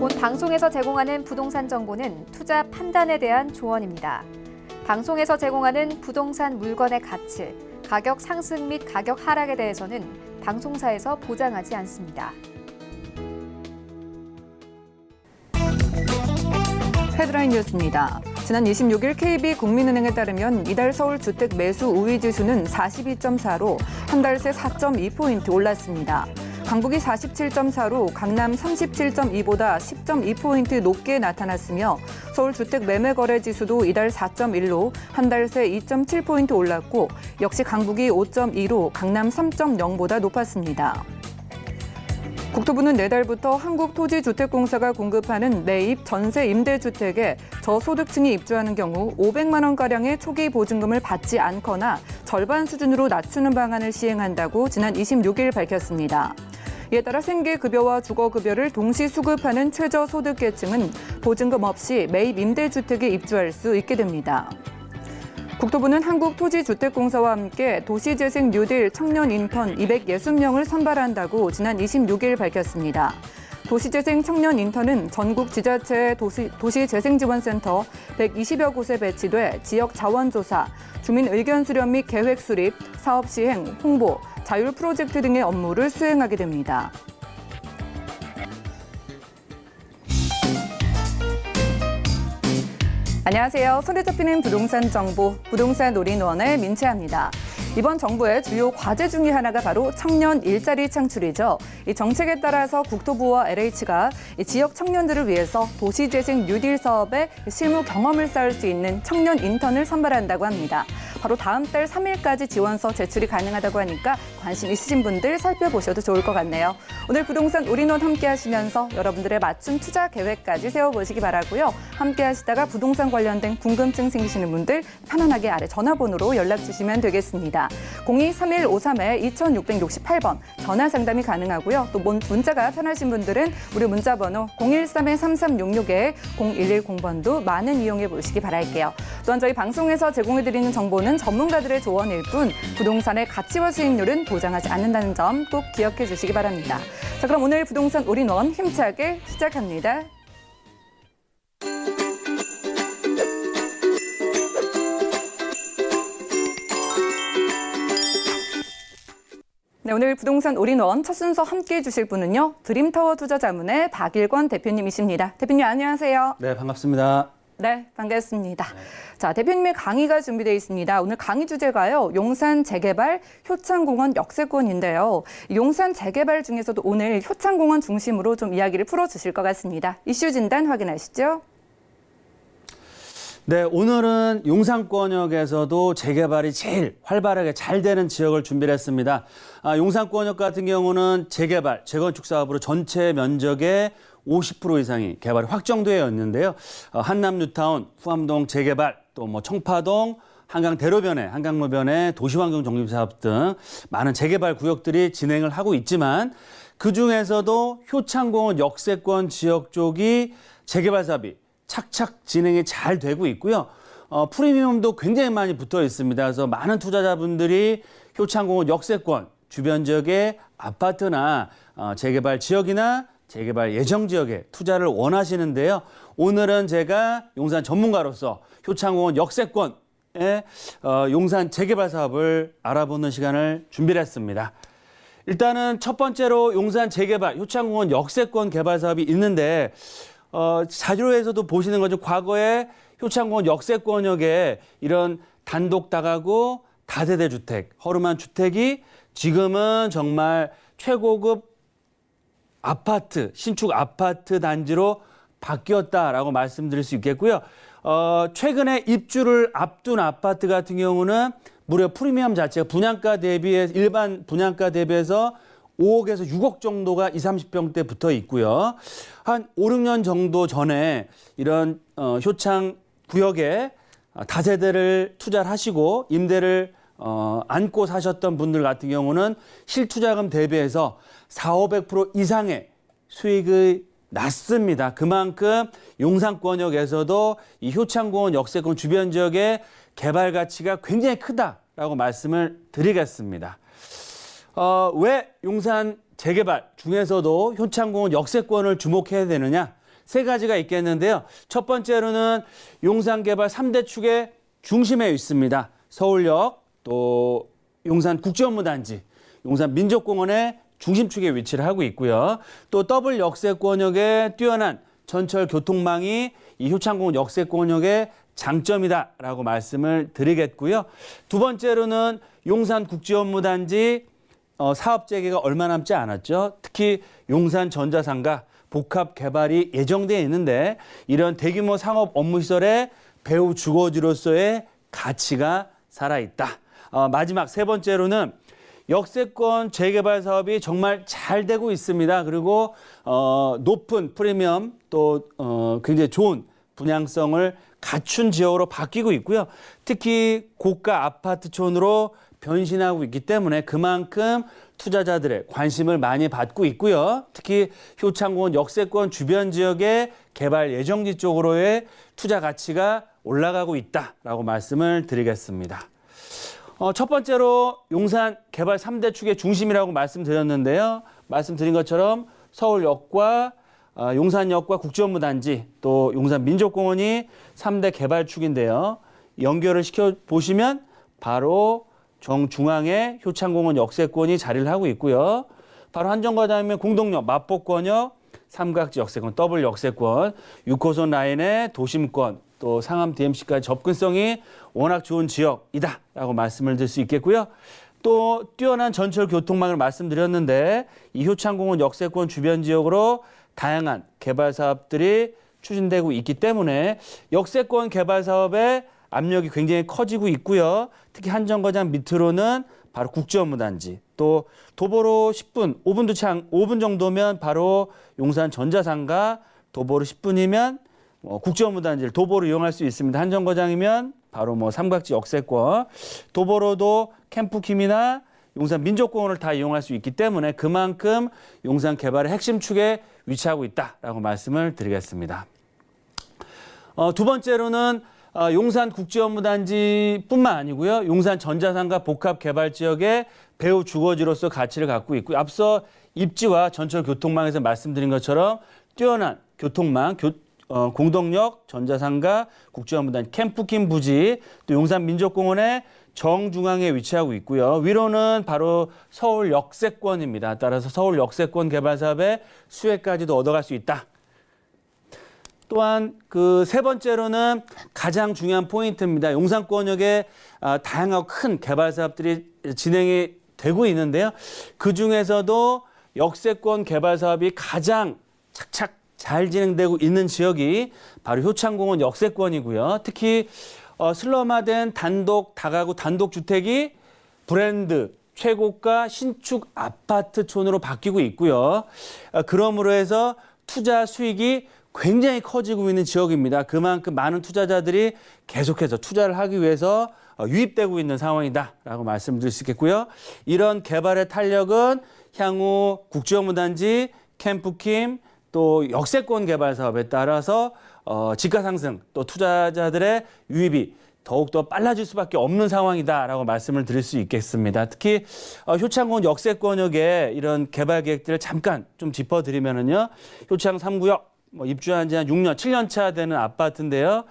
본 방송에서 제공하는 부동산 정보는 투자 판단에 대한 조언입니다. 방송에서 제공하는 부동산 물건의 가치, 가격 상승 및 가격 하락에 대해서는 방송사에서 보장하지 않습니다. 헤드라인 뉴스입니다. 지난 26일 KB국민은행에 따르면 이달 서울 주택 매수 우위 지수는 42.4로 한 달 새 4.2포인트 올랐습니다. 강북이 47.4로 강남 37.2보다 10.2포인트 높게 나타났으며 서울 주택 매매 거래 지수도 이달 4.1로 한 달 새 2.7포인트 올랐고 역시 강북이 5.2로 강남 3.0보다 높았습니다. 국토부는 내달부터 한국토지주택공사가 공급하는 매입 전세 임대주택에 저소득층이 입주하는 경우 500만 원가량의 초기 보증금을 받지 않거나 절반 수준으로 낮추는 방안을 시행한다고 지난 26일 밝혔습니다. 이에 따라 생계급여와 주거급여를 동시 수급하는 최저소득계층은 보증금 없이 매입 임대주택에 입주할 수 있게 됩니다. 국토부는 한국토지주택공사와 함께 도시재생 뉴딜 청년 인턴 260명을 선발한다고 지난 26일 밝혔습니다. 도시재생 청년 인턴은 전국 지자체 도시재생지원센터 120여 곳에 배치돼 지역 자원조사, 주민 의견 수렴 및 계획 수립, 사업 시행, 홍보, 자율 프로젝트 등의 업무를 수행하게 됩니다. 안녕하세요. 손에 잡히는 부동산 정보, 부동산 올인원의 민채합니다. 이번 정부의 주요 과제 중에 하나가 바로 청년 일자리 창출이죠. 이 정책에 따라서 국토부와 LH가 지역 청년들을 위해서 도시재생 뉴딜 사업에 실무 경험을 쌓을 수 있는 청년 인턴을 선발한다고 합니다. 바로 다음 달 3일까지 지원서 제출이 가능하다고 하니까 관심 있으신 분들 살펴보셔도 좋을 것 같네요. 오늘 부동산 올인원 함께 하시면서 여러분들의 맞춤 투자 계획까지 세워보시기 바라고요. 함께 하시다가 부동산 관련된 궁금증 생기시는 분들 편안하게 아래 전화번호로 연락 주시면 되겠습니다. 02-3153-2668번 전화 상담이 가능하고요. 또 문자가 편하신 분들은 우리 문자번호 013-3366-0110번도 많은 이용해 보시기 바랄게요. 또한 저희 방송에서 제공해드리는 정보는 전문가들의 조언일 뿐 부동산의 가치와 수익률은 보장하지 않는다는 점 꼭 기억해 주시기 바랍니다. 자, 그럼 오늘 부동산 올인원 힘차게 시작합니다. 네, 오늘 부동산 올인원 첫 순서 함께해 주실 분은요. 드림타워 투자자문의 박일권 대표님이십니다. 대표님 안녕하세요. 네, 반갑습니다. 네, 반갑습니다. 자, 대표님의 강의가 준비되어 있습니다. 오늘 강의 주제가요. 용산 재개발 효창공원 역세권인데요. 용산 재개발 중에서도 오늘 효창공원 중심으로 좀 이야기를 풀어주실 것 같습니다. 이슈 진단 확인하시죠. 네, 오늘은 용산권역에서도 재개발이 제일 활발하게 잘 되는 지역을 준비를 했습니다. 용산권역 같은 경우는 재개발, 재건축 사업으로 전체 면적의 50% 이상이 개발이 확정되어 있는데요. 한남 뉴타운, 후암동 재개발, 또 청파동, 한강 대로변에, 한강로변에 도시환경 정비 사업 등 많은 재개발 구역들이 진행을 하고 있지만 그중에서도 효창공원 역세권 지역 쪽이 재개발 사업이 착착 진행이 잘 되고 있고요. 프리미엄도 굉장히 많이 붙어 있습니다. 그래서 많은 투자자분들이 효창공원 역세권 주변 지역의 아파트나 재개발 지역이나 재개발 예정 지역에 투자를 원하시는데요. 오늘은 제가 용산 전문가로서 효창공원 역세권의 용산 재개발 사업을 알아보는 시간을 준비를 했습니다. 일단은 첫 번째로 용산 재개발, 효창공원 역세권 개발 사업이 있는데 자료에서도 보시는 거죠. 과거에 효창공원 역세권역에 이런 단독 다가구 다세대 주택, 허름한 주택이 지금은 정말 최고급 아파트, 신축 아파트 단지로 바뀌었다라고 말씀드릴 수 있겠고요. 최근에 입주를 앞둔 아파트 같은 경우는 무려 프리미엄 자체가 분양가 대비해 일반 분양가 대비해서 5억에서 6억 정도가 20, 30평대 붙어 있고요. 한 5, 6년 정도 전에 이런 효창 구역에 다세대를 투자를 하시고 임대를 안고 사셨던 분들 같은 경우는 실투자금 대비해서 400, 500% 이상의 수익이 났습니다. 그만큼 용산권역에서도 이 효창공원 역세권 주변 지역의 개발 가치가 굉장히 크다라고 말씀을 드리겠습니다. 왜 용산 재개발 중에서도 효창공원 역세권을 주목해야 되느냐? 세 가지가 있겠는데요. 첫 번째로는 용산개발 3대 축의 중심에 있습니다. 서울역, 또 용산국제업무단지, 용산민족공원의 중심축에 위치를 하고 있고요. 또 더블 역세권역의 뛰어난 전철 교통망이 이 효창공원 역세권역의 장점이다라고 말씀을 드리겠고요. 두 번째로는 용산국제업무단지 사업 재개가 얼마 남지 않았죠. 특히 용산전자상가 복합 개발이 예정되어 있는데 이런 대규모 상업 업무시설의 배후 주거지로서의 가치가 살아있다. 마지막 세 번째로는 역세권 재개발 사업이 정말 잘 되고 있습니다. 그리고 높은 프리미엄 또 굉장히 좋은 분양성을 갖춘 지역으로 바뀌고 있고요. 특히 고가 아파트촌으로 변신하고 있기 때문에 그만큼 투자자들의 관심을 많이 받고 있고요. 특히 효창공원 역세권 주변 지역의 개발 예정지 쪽으로의 투자 가치가 올라가고 있다라고 말씀을 드리겠습니다. 첫 번째로 용산 개발 3대 축의 중심이라고 말씀드렸는데요. 말씀드린 것처럼 서울역과 용산역과 국제업무단지 또 용산민족공원이 3대 개발축인데요. 연결을 시켜보시면 바로 정중앙에 효창공원 역세권이 자리를 하고 있고요. 바로 한정거장이면 공동역, 마포권역, 삼각지 역세권, 더블 역세권, 6호선 라인의 도심권, 또 상암 DMC까지 접근성이 워낙 좋은 지역이다라고 말씀을 드릴 수 있겠고요. 또 뛰어난 전철 교통망을 말씀드렸는데 이 효창공원 역세권 주변 지역으로 다양한 개발 사업들이 추진되고 있기 때문에 역세권 개발 사업의 압력이 굉장히 커지고 있고요. 특히 한정거장 밑으로는 바로 국제업무단지, 또 도보로 10분, 5분 정도면 바로 용산 전자상가, 도보로 10분이면 국제업무단지를 도보로 이용할 수 있습니다. 한정거장이면 바로 삼각지 역세권, 도보로도 캠프킴이나 용산 민족공원을 다 이용할 수 있기 때문에 그만큼 용산 개발의 핵심 축에 위치하고 있다라고 말씀을 드리겠습니다. 두 번째로는 용산 국제업무단지뿐만 아니고요. 용산 전자상가 복합개발지역의 배후 주거지로서 가치를 갖고 있고 앞서 입지와 전철 교통망에서 말씀드린 것처럼 뛰어난 교통망, 공동역, 전자상가, 국제업무단지, 캠프킴 부지, 또 용산민족공원의 정중앙에 위치하고 있고요. 위로는 바로 서울 역세권입니다. 따라서 서울 역세권 개발 사업의 수혜까지도 얻어갈 수 있다. 또한 그 세 번째로는 가장 중요한 포인트입니다. 용산권역에 다양하고 큰 개발 사업들이 진행이 되고 있는데요. 그중에서도 역세권 개발 사업이 가장 착착 잘 진행되고 있는 지역이 바로 효창공원 역세권이고요. 특히 슬럼화된 단독 다가구 단독 주택이 브랜드 최고가 신축 아파트촌으로 바뀌고 있고요. 그러므로 해서 투자 수익이 굉장히 커지고 있는 지역입니다. 그만큼 많은 투자자들이 계속해서 투자를 하기 위해서 유입되고 있는 상황이다라고 말씀드릴 수 있겠고요. 이런 개발의 탄력은 향후 국제업무단지, 캠프킴, 또 역세권 개발 사업에 따라서 지가 상승, 또 투자자들의 유입이 더욱더 빨라질 수밖에 없는 상황이다라고 말씀을 드릴 수 있겠습니다. 특히 효창공원 역세권역의 이런 개발 계획들을 잠깐 좀 짚어드리면은요. 효창 3구역 입주한 지 한 6년, 7년 차 되는 아파트인데요.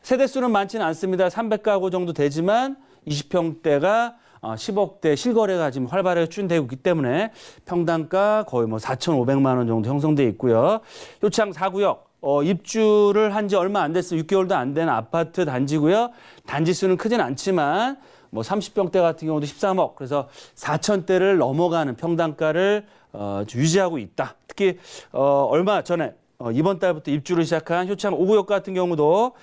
세대수는 많지는 않습니다. 300가구 정도 되지만 20평대가 10억대 실거래가 지금 활발하게 추진되고 있기 때문에 평당가 거의 4,500만 원 정도 형성돼 있고요. 효창 4구역 입주를 한 지 얼마 안 됐어요. 6개월도 안 된 아파트 단지고요. 단지 수는 크진 않지만 30평대 같은 경우도 13억. 그래서 4,000대를 넘어가는 평당가를 유지하고 있다. 특히 얼마 전에 이번 달부터 입주를 시작한 효창 5구역 같은 경우도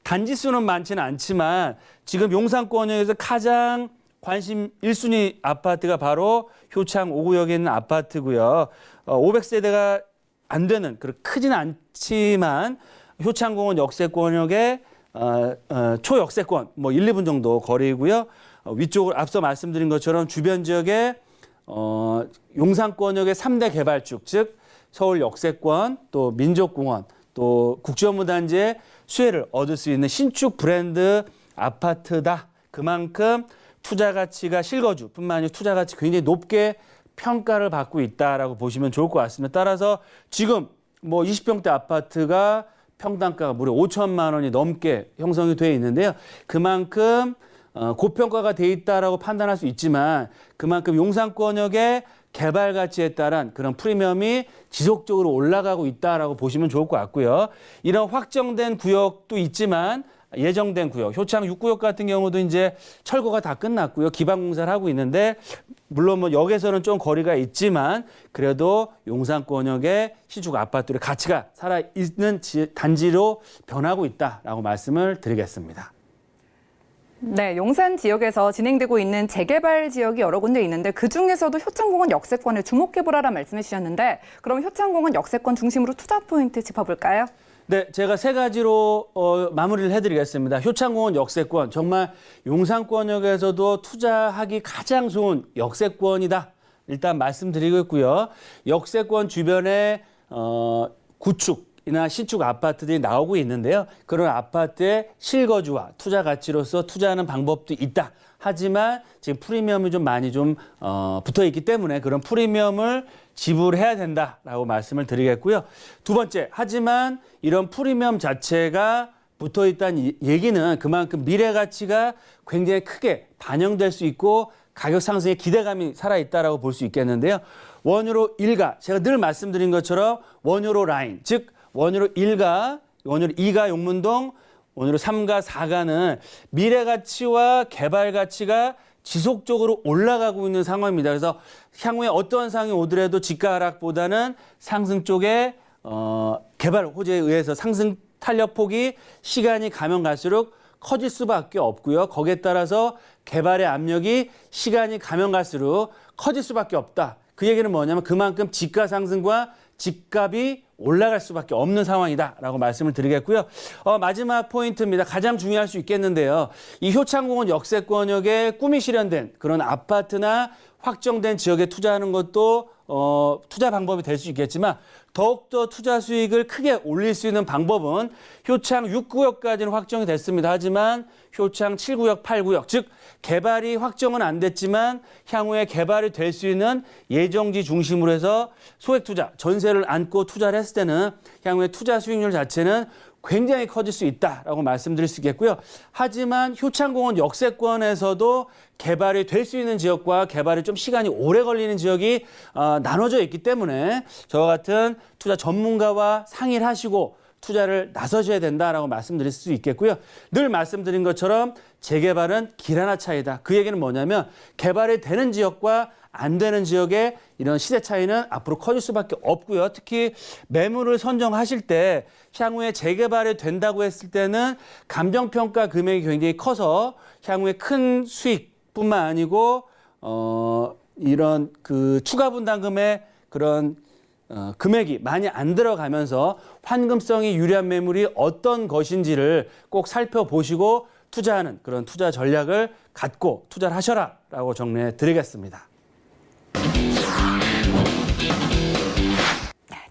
단지 수는 많지는 않지만 지금 용산권역에서 가장 관심 1순위 아파트가 바로 효창 5구역에 있는 아파트고요. 500세대가 안 되는, 크진 않지만 효창공원 역세권역의 초역세권 1, 2분 정도 거리고요. 위쪽으로 앞서 말씀드린 것처럼 주변 지역에 용산권역의 3대 개발축, 즉 서울 역세권, 또 민족공원, 또 국제업무단지의 수혜를 얻을 수 있는 신축 브랜드 아파트다. 그만큼 투자 가치가 실거주뿐만 아니라 투자 가치 굉장히 높게 평가를 받고 있다라고 보시면 좋을 것 같습니다. 따라서 지금 뭐 20평대 아파트가 평당가가 무려 5천만 원이 넘게 형성이 돼 있는데요. 그만큼 고평가가 돼 있다라고 판단할 수 있지만 그만큼 용산권역의 개발 가치에 따른 그런 프리미엄이 지속적으로 올라가고 있다라고 보시면 좋을 것 같고요. 이런 확정된 구역도 있지만 예정된 구역, 효창 6구역 같은 경우도 이제 철거가 다 끝났고요. 기반 공사를 하고 있는데 물론 뭐 역에서는 좀 거리가 있지만 그래도 용산권역의 신축 아파트의 가치가 살아있는 단지로 변하고 있다라고 말씀을 드리겠습니다. 네, 용산 지역에서 진행되고 있는 재개발 지역이 여러 군데 있는데 그중에서도 효창공원 역세권에 주목해보라라 말씀해 주셨는데 그럼 효창공원 역세권 중심으로 투자 포인트 짚어볼까요? 네, 제가 세 가지로 마무리를 해드리겠습니다. 효창공원 역세권, 정말 용산권역에서도 투자하기 가장 좋은 역세권이다. 일단 말씀드리겠고요. 역세권 주변에 구축이나 신축 아파트들이 나오고 있는데요. 그런 아파트의 실거주와 투자 가치로서 투자하는 방법도 있다. 하지만 지금 프리미엄이 좀 많이 붙어 있기 때문에 그런 프리미엄을 지불해야 된다라고 말씀을 드리겠고요. 두 번째, 하지만 이런 프리미엄 자체가 붙어 있다는 얘기는 그만큼 미래 가치가 굉장히 크게 반영될 수 있고 가격 상승의 기대감이 살아있다라고 볼 수 있겠는데요. 원유로 1가, 제가 늘 말씀드린 것처럼 원유로 라인, 즉 원유로 1가, 원유로 2가 용문동, 원유로 3가 4가는 미래 가치와 개발 가치가 지속적으로 올라가고 있는 상황입니다. 그래서 향후에 어떤 상황이 오더라도 지가 하락보다는 상승 쪽에 개발 호재에 의해서 상승 탄력폭이 시간이 가면 갈수록 커질 수밖에 없고요. 거기에 따라서 개발의 압력이 시간이 가면 갈수록 커질 수밖에 없다. 그 얘기는 뭐냐면 그만큼 지가 상승과 집값이 올라갈 수밖에 없는 상황이다라고 말씀을 드리겠고요. 마지막 포인트입니다. 가장 중요할 수 있겠는데요. 이 효창공원 역세권역에 꿈이 실현된 그런 아파트나 확정된 지역에 투자하는 것도 투자 방법이 될 수 있겠지만 더욱더 투자 수익을 크게 올릴 수 있는 방법은 효창 6구역까지는 확정이 됐습니다. 하지만 효창 7구역, 8구역, 즉 개발이 확정은 안 됐지만 향후에 개발이 될 수 있는 예정지 중심으로 해서 소액 투자, 전세를 안고 투자를 했을 때는 향후에 투자 수익률 자체는 굉장히 커질 수 있다라고 말씀드릴 수 있겠고요. 하지만 효창공원 역세권에서도 개발이 될 수 있는 지역과 개발이 좀 시간이 오래 걸리는 지역이 나눠져 있기 때문에 저와 같은 투자 전문가와 상의를 하시고 투자를 나서셔야 된다라고 말씀드릴 수 있겠고요. 늘 말씀드린 것처럼 재개발은 길 하나 차이다. 그 얘기는 뭐냐면 개발이 되는 지역과 안 되는 지역의 이런 시세 차이는 앞으로 커질 수밖에 없고요. 특히 매물을 선정하실 때 향후에 재개발이 된다고 했을 때는 감정평가 금액이 굉장히 커서 향후에 큰 수익뿐만 아니고 이런 그 추가 분담금의 그런 금액이 많이 안 들어가면서 환금성이 유리한 매물이 어떤 것인지를 꼭 살펴보시고 투자하는 그런 투자 전략을 갖고 투자를 하셔라라고 정리해 드리겠습니다.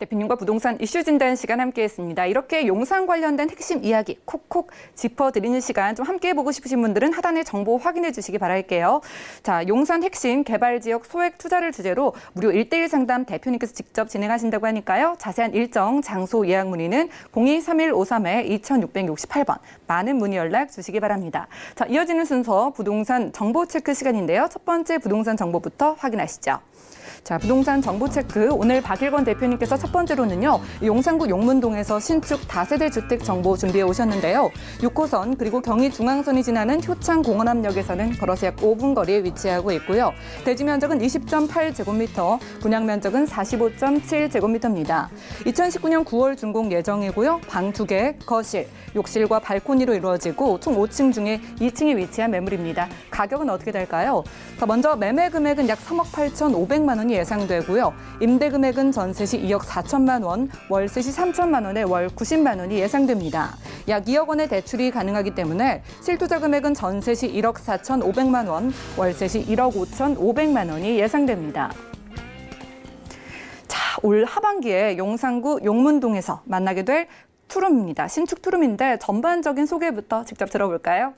대표님과 부동산 이슈 진단 시간 함께했습니다. 이렇게 용산 관련된 핵심 이야기 콕콕 짚어드리는 시간 좀 함께해보고 싶으신 분들은 하단에 정보 확인해 주시기 바랄게요. 자, 용산 핵심 개발 지역 소액 투자를 주제로 무료 1:1 상담 대표님께서 직접 진행하신다고 하니까요. 자세한 일정, 장소 예약 문의는 023153-2668번 많은 문의 연락 주시기 바랍니다. 자, 이어지는 순서 부동산 정보 체크 시간인데요. 첫 번째 부동산 정보부터 확인하시죠. 자, 부동산 정보 체크 오늘 박일권 대표님께서 첫 번째로는요. 용산구 용문동에서 신축 다세대 주택 정보 준비해 오셨는데요. 6호선 그리고 경의중앙선이 지나는 효창공원암역에서는 걸어서 약 5분 거리에 위치하고 있고요. 대지 면적은 20.8제곱미터, 분양 면적은 45.7제곱미터입니다. 2019년 9월 준공 예정이고요. 방 2개, 거실, 욕실과 발코니로 이루어지고 총 5층 중에 2층에 위치한 매물입니다. 가격은 어떻게 될까요? 자, 먼저 매매 금액은 약 3억 8,500만 원이 예상되고요. 임대 금액은 전세 시 2억 4천만 원, 월세 시 3천만 원에 월 90만 원이 예상됩니다. 약 2억 원의 대출이 가능하기 때문에 실투자 금액은 전세 시 1억 4,500만 원, 월세 시 1억 5,500만 원이 예상됩니다. 자, 올 하반기에 용산구 용문동에서 만나게 될 투룸입니다. 신축 투룸인데 전반적인 소개부터 직접 들어볼까요?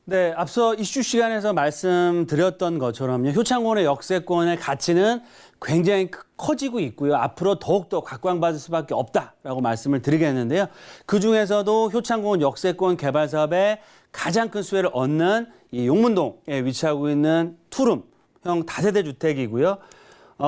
네, 앞서 이슈 시간에서 말씀드렸던 것처럼요. 효창공원의 역세권의 가치는 굉장히 커지고 있고요. 앞으로 더욱더 각광받을 수밖에 없다라고 말씀을 드리겠는데요. 그중에서도 효창공원 역세권 개발 사업에 가장 큰 수혜를 얻는 이 용문동에 위치하고 있는 투룸형 다세대 주택이고요.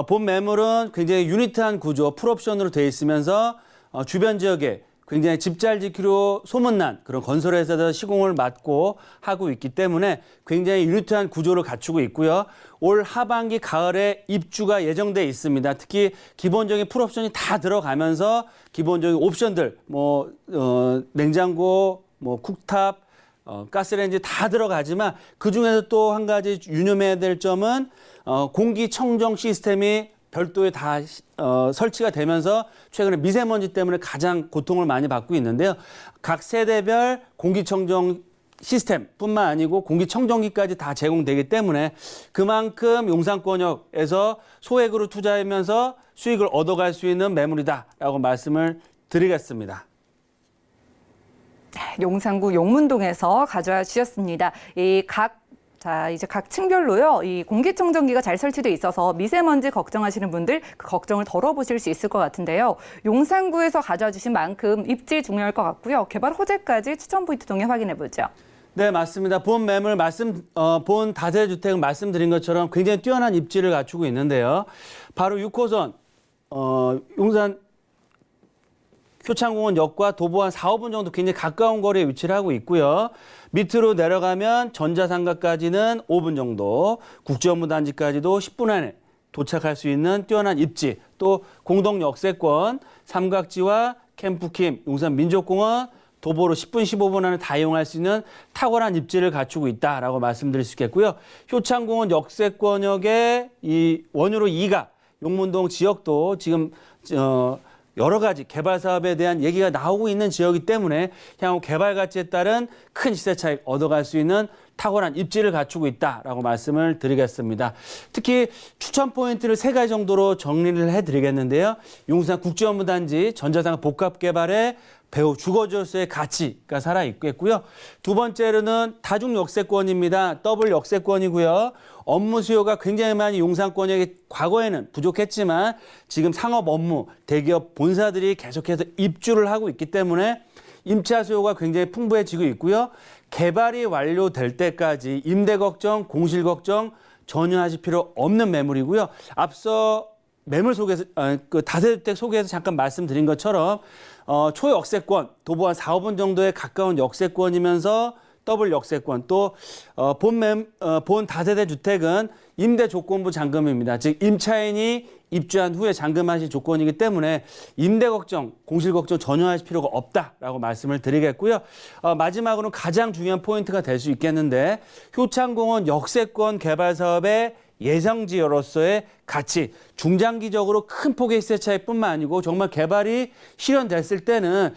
본 매물은 굉장히 유니트한 구조, 풀옵션으로 되어 있으면서 주변 지역에 굉장히 집 잘 지키로 소문난 그런 건설회사들 시공을 맡고 하고 있기 때문에 굉장히 유니트한 구조를 갖추고 있고요. 올 하반기 가을에 입주가 예정돼 있습니다. 특히 기본적인 풀옵션이 다 들어가면서 기본적인 옵션들 냉장고, 쿡탑, 가스레인지 다 들어가지만 그중에서 또 한 가지 유념해야 될 점은 공기청정 시스템이 별도에 다 설치가 되면서 최근에 미세먼지 때문에 가장 고통을 많이 받고 있는데요. 각 세대별 공기청정 시스템뿐만 아니고 공기청정기까지 다 제공되기 때문에 그만큼 용산권역에서 소액으로 투자하면서 수익을 얻어갈 수 있는 매물이다라고 말씀을 드리겠습니다. 용산구 용문동에서 가져와 주셨습니다. 이제 각 층별로요, 이 공기청정기가 잘 설치돼 있어서 미세먼지 걱정하시는 분들 그 걱정을 덜어보실 수 있을 것 같은데요. 용산구에서 가져와 주신 만큼 입지 중요할 것 같고요. 개발 호재까지 추천 포인트 통해 확인해 보죠. 네, 맞습니다. 본 매물 본 다세대 주택을 말씀드린 것처럼 굉장히 뛰어난 입지를 갖추고 있는데요. 바로 6호선 용산 효창공원역과 도보 한 4, 5분 정도 굉장히 가까운 거리에 위치를 하고 있고요. 밑으로 내려가면 전자상가까지는 5분 정도, 국제업무단지까지도 10분 안에 도착할 수 있는 뛰어난 입지, 또 공동 역세권, 삼각지와 캠프킴, 용산민족공원, 도보로 10분, 15분 안에 다 이용할 수 있는 탁월한 입지를 갖추고 있다라고 말씀드릴 수 있겠고요. 효창공원 역세권역의 이 원유로 2가 용문동 지역도 지금 여러 가지 개발 사업에 대한 얘기가 나오고 있는 지역이기 때문에 향후 개발 가치에 따른 큰 시세 차익 얻어갈 수 있는 탁월한 입지를 갖추고 있다라고 말씀을 드리겠습니다. 특히 추천 포인트를 3가지 정도로 정리를 해드리겠는데요. 용산 국제업무단지 전자상가 복합개발에 배우 주거지로서의 가치가 살아있겠고요. 두 번째로는 다중 역세권입니다. 더블 역세권이고요. 업무 수요가 굉장히 많이 용산권역에 과거에는 부족했지만 지금 상업 업무, 대기업 본사들이 계속해서 입주를 하고 있기 때문에 임차 수요가 굉장히 풍부해지고 있고요. 개발이 완료될 때까지 임대 걱정, 공실 걱정 전혀 하실 필요 없는 매물이고요. 앞서 매물 소개에서 그 다세대주택 소개에서 잠깐 말씀드린 것처럼 초역세권, 도보 한 4, 5분 정도에 가까운 역세권이면서 더블 역세권, 또 본 다세대 주택은 임대 조건부 잔금입니다. 즉 임차인이 입주한 후에 잔금하실 조건이기 때문에 임대 걱정, 공실 걱정 전혀 하실 필요가 없다라고 말씀을 드리겠고요. 마지막으로는 가장 중요한 포인트가 될 수 있겠는데 효창공원 역세권 개발 사업의 예정지로서의 가치, 중장기적으로 큰 폭의 시세 차이뿐만 아니고 정말 개발이 실현됐을 때는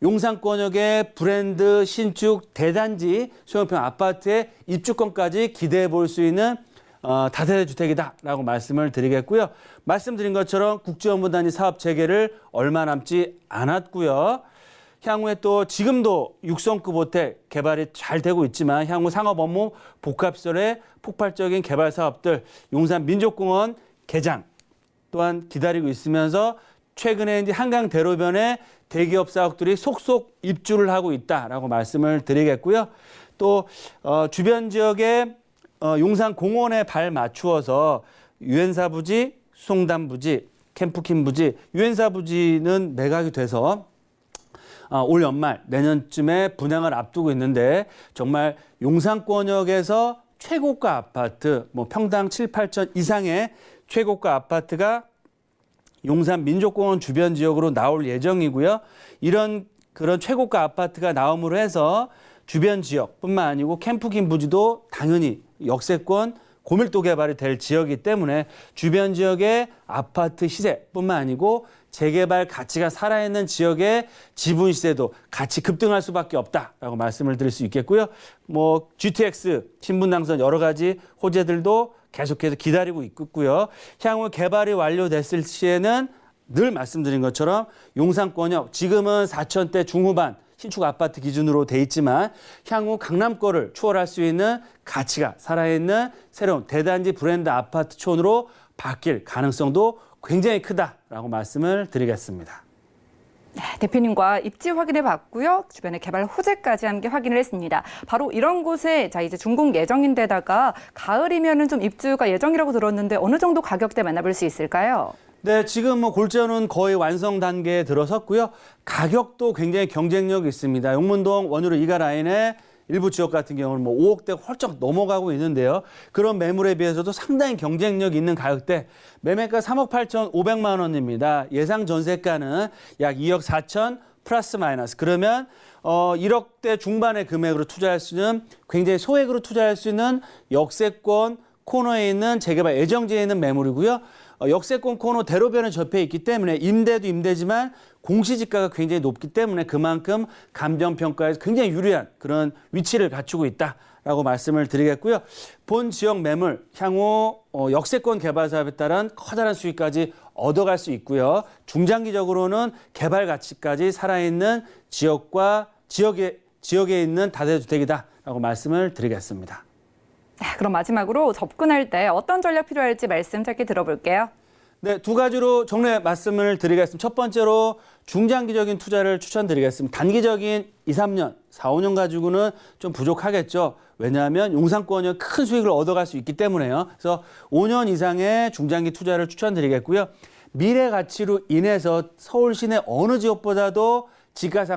용산권역의 브랜드 신축 대단지 소형평 아파트의 입주권까지 기대해 볼 수 있는 다세대 주택이다라고 말씀을 드리겠고요. 말씀드린 것처럼 국제업무단지 사업 재개를 얼마 남지 않았고요. 향후에 또 지금도 6성급 호텔 개발이 잘 되고 있지만 향후 상업 업무 복합시설의 폭발적인 개발 사업들, 용산 민족공원 개장 또한 기다리고 있으면서 최근에 이제 한강 대로변에 대기업 사업들이 속속 입주를 하고 있다라고 말씀을 드리겠고요. 또 주변 지역에 용산 공원에 발 맞추어서 유엔사 부지, 수송단 부지, 캠프킴 부지, 유엔사 부지는 매각이 돼서 올 연말 내년쯤에 분양을 앞두고 있는데 정말 용산권역에서 최고가 아파트, 평당 7, 8천 이상의 최고가 아파트가 용산 민족공원 주변 지역으로 나올 예정이고요. 그런 최고가 아파트가 나옴으로 해서 주변 지역뿐만 아니고 캠프킴 부지도 당연히 역세권 고밀도 개발이 될 지역이기 때문에 주변 지역의 아파트 시세뿐만 아니고 재개발 가치가 살아있는 지역의 지분 시세도 같이 급등할 수밖에 없다라고 말씀을 드릴 수 있겠고요. GTX, 신분당선 여러 가지 호재들도 계속해서 기다리고 있고요. 향후 개발이 완료됐을 시에는 늘 말씀드린 것처럼 용산권역 지금은 4천대 중후반 신축 아파트 기준으로 돼 있지만 향후 강남권을 추월할 수 있는 가치가 살아있는 새로운 대단지 브랜드 아파트촌으로 바뀔 가능성도 굉장히 크다라고 말씀을 드리겠습니다. 네, 대표님과 입지 확인해 봤고요. 주변의 개발 호재까지 함께 확인을 했습니다. 바로 이런 곳에 이제 준공 예정인데다가 가을이면은 좀 입주가 예정이라고 들었는데 어느 정도 가격대 만나볼 수 있을까요? 네, 지금 골자는 거의 완성 단계에 들어섰고요. 가격도 굉장히 경쟁력이 있습니다. 용문동 원유로 이가 라인의 일부 지역 같은 경우는 5억대 훌쩍 넘어가고 있는데요. 그런 매물에 비해서도 상당히 경쟁력 있는 가격대, 매매가 3억 8,500만 원입니다. 예상 전세가는 약 2억 4천 플러스 마이너스. 그러면 1억대 중반의 금액으로 투자할 수 있는, 굉장히 소액으로 투자할 수 있는 역세권 코너에 있는 재개발 예정지에 있는 매물이고요. 역세권 코너 대로변에 접해 있기 때문에 임대도 임대지만 공시지가가 굉장히 높기 때문에 그만큼 감정평가에서 굉장히 유리한 그런 위치를 갖추고 있다라고 말씀을 드리겠고요. 본 지역 매물, 향후 역세권 개발 사업에 따른 커다란 수익까지 얻어갈 수 있고요. 중장기적으로는 개발 가치까지 살아있는 지역에 있는 다세대주택이다라고 말씀을 드리겠습니다. 네, 그럼 마지막으로 접근할 때 어떤 전략 필요할지 말씀 짧게 들어볼게요. 네, 두 가지로 정리해 말씀을 드리겠습니다. 첫 번째로 중장기적인 투자를 추천드리겠습니다. 단기적인 2, 3년, 4, 5년 가지고는 좀 부족하겠죠. 왜냐하면 용산권이 큰 수익을 얻어갈 수 있기 때문에요. 그래서 5년 이상의 중장기 투자를 추천드리겠고요. 미래 가치로 인해서 서울 시내 어느 지역보다도 집값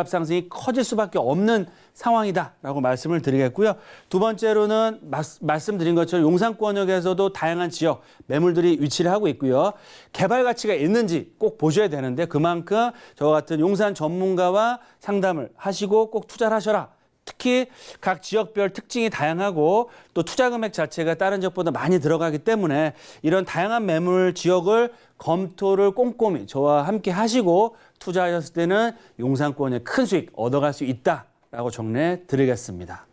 상승이 커질 수밖에 없는 상황이다라고 말씀을 드리겠고요. 두 번째로는 말씀드린 것처럼 용산권역에서도 다양한 지역 매물들이 위치를 하고 있고요. 개발 가치가 있는지 꼭 보셔야 되는데 그만큼 저와 같은 용산 전문가와 상담을 하시고 꼭 투자를 하셔라. 특히 각 지역별 특징이 다양하고 또 투자 금액 자체가 다른 지역보다 많이 들어가기 때문에 이런 다양한 매물 지역을 검토를 꼼꼼히 저와 함께 하시고 투자하셨을 때는 용산권에 큰 수익 얻어갈 수 있다라고 정리해 드리겠습니다.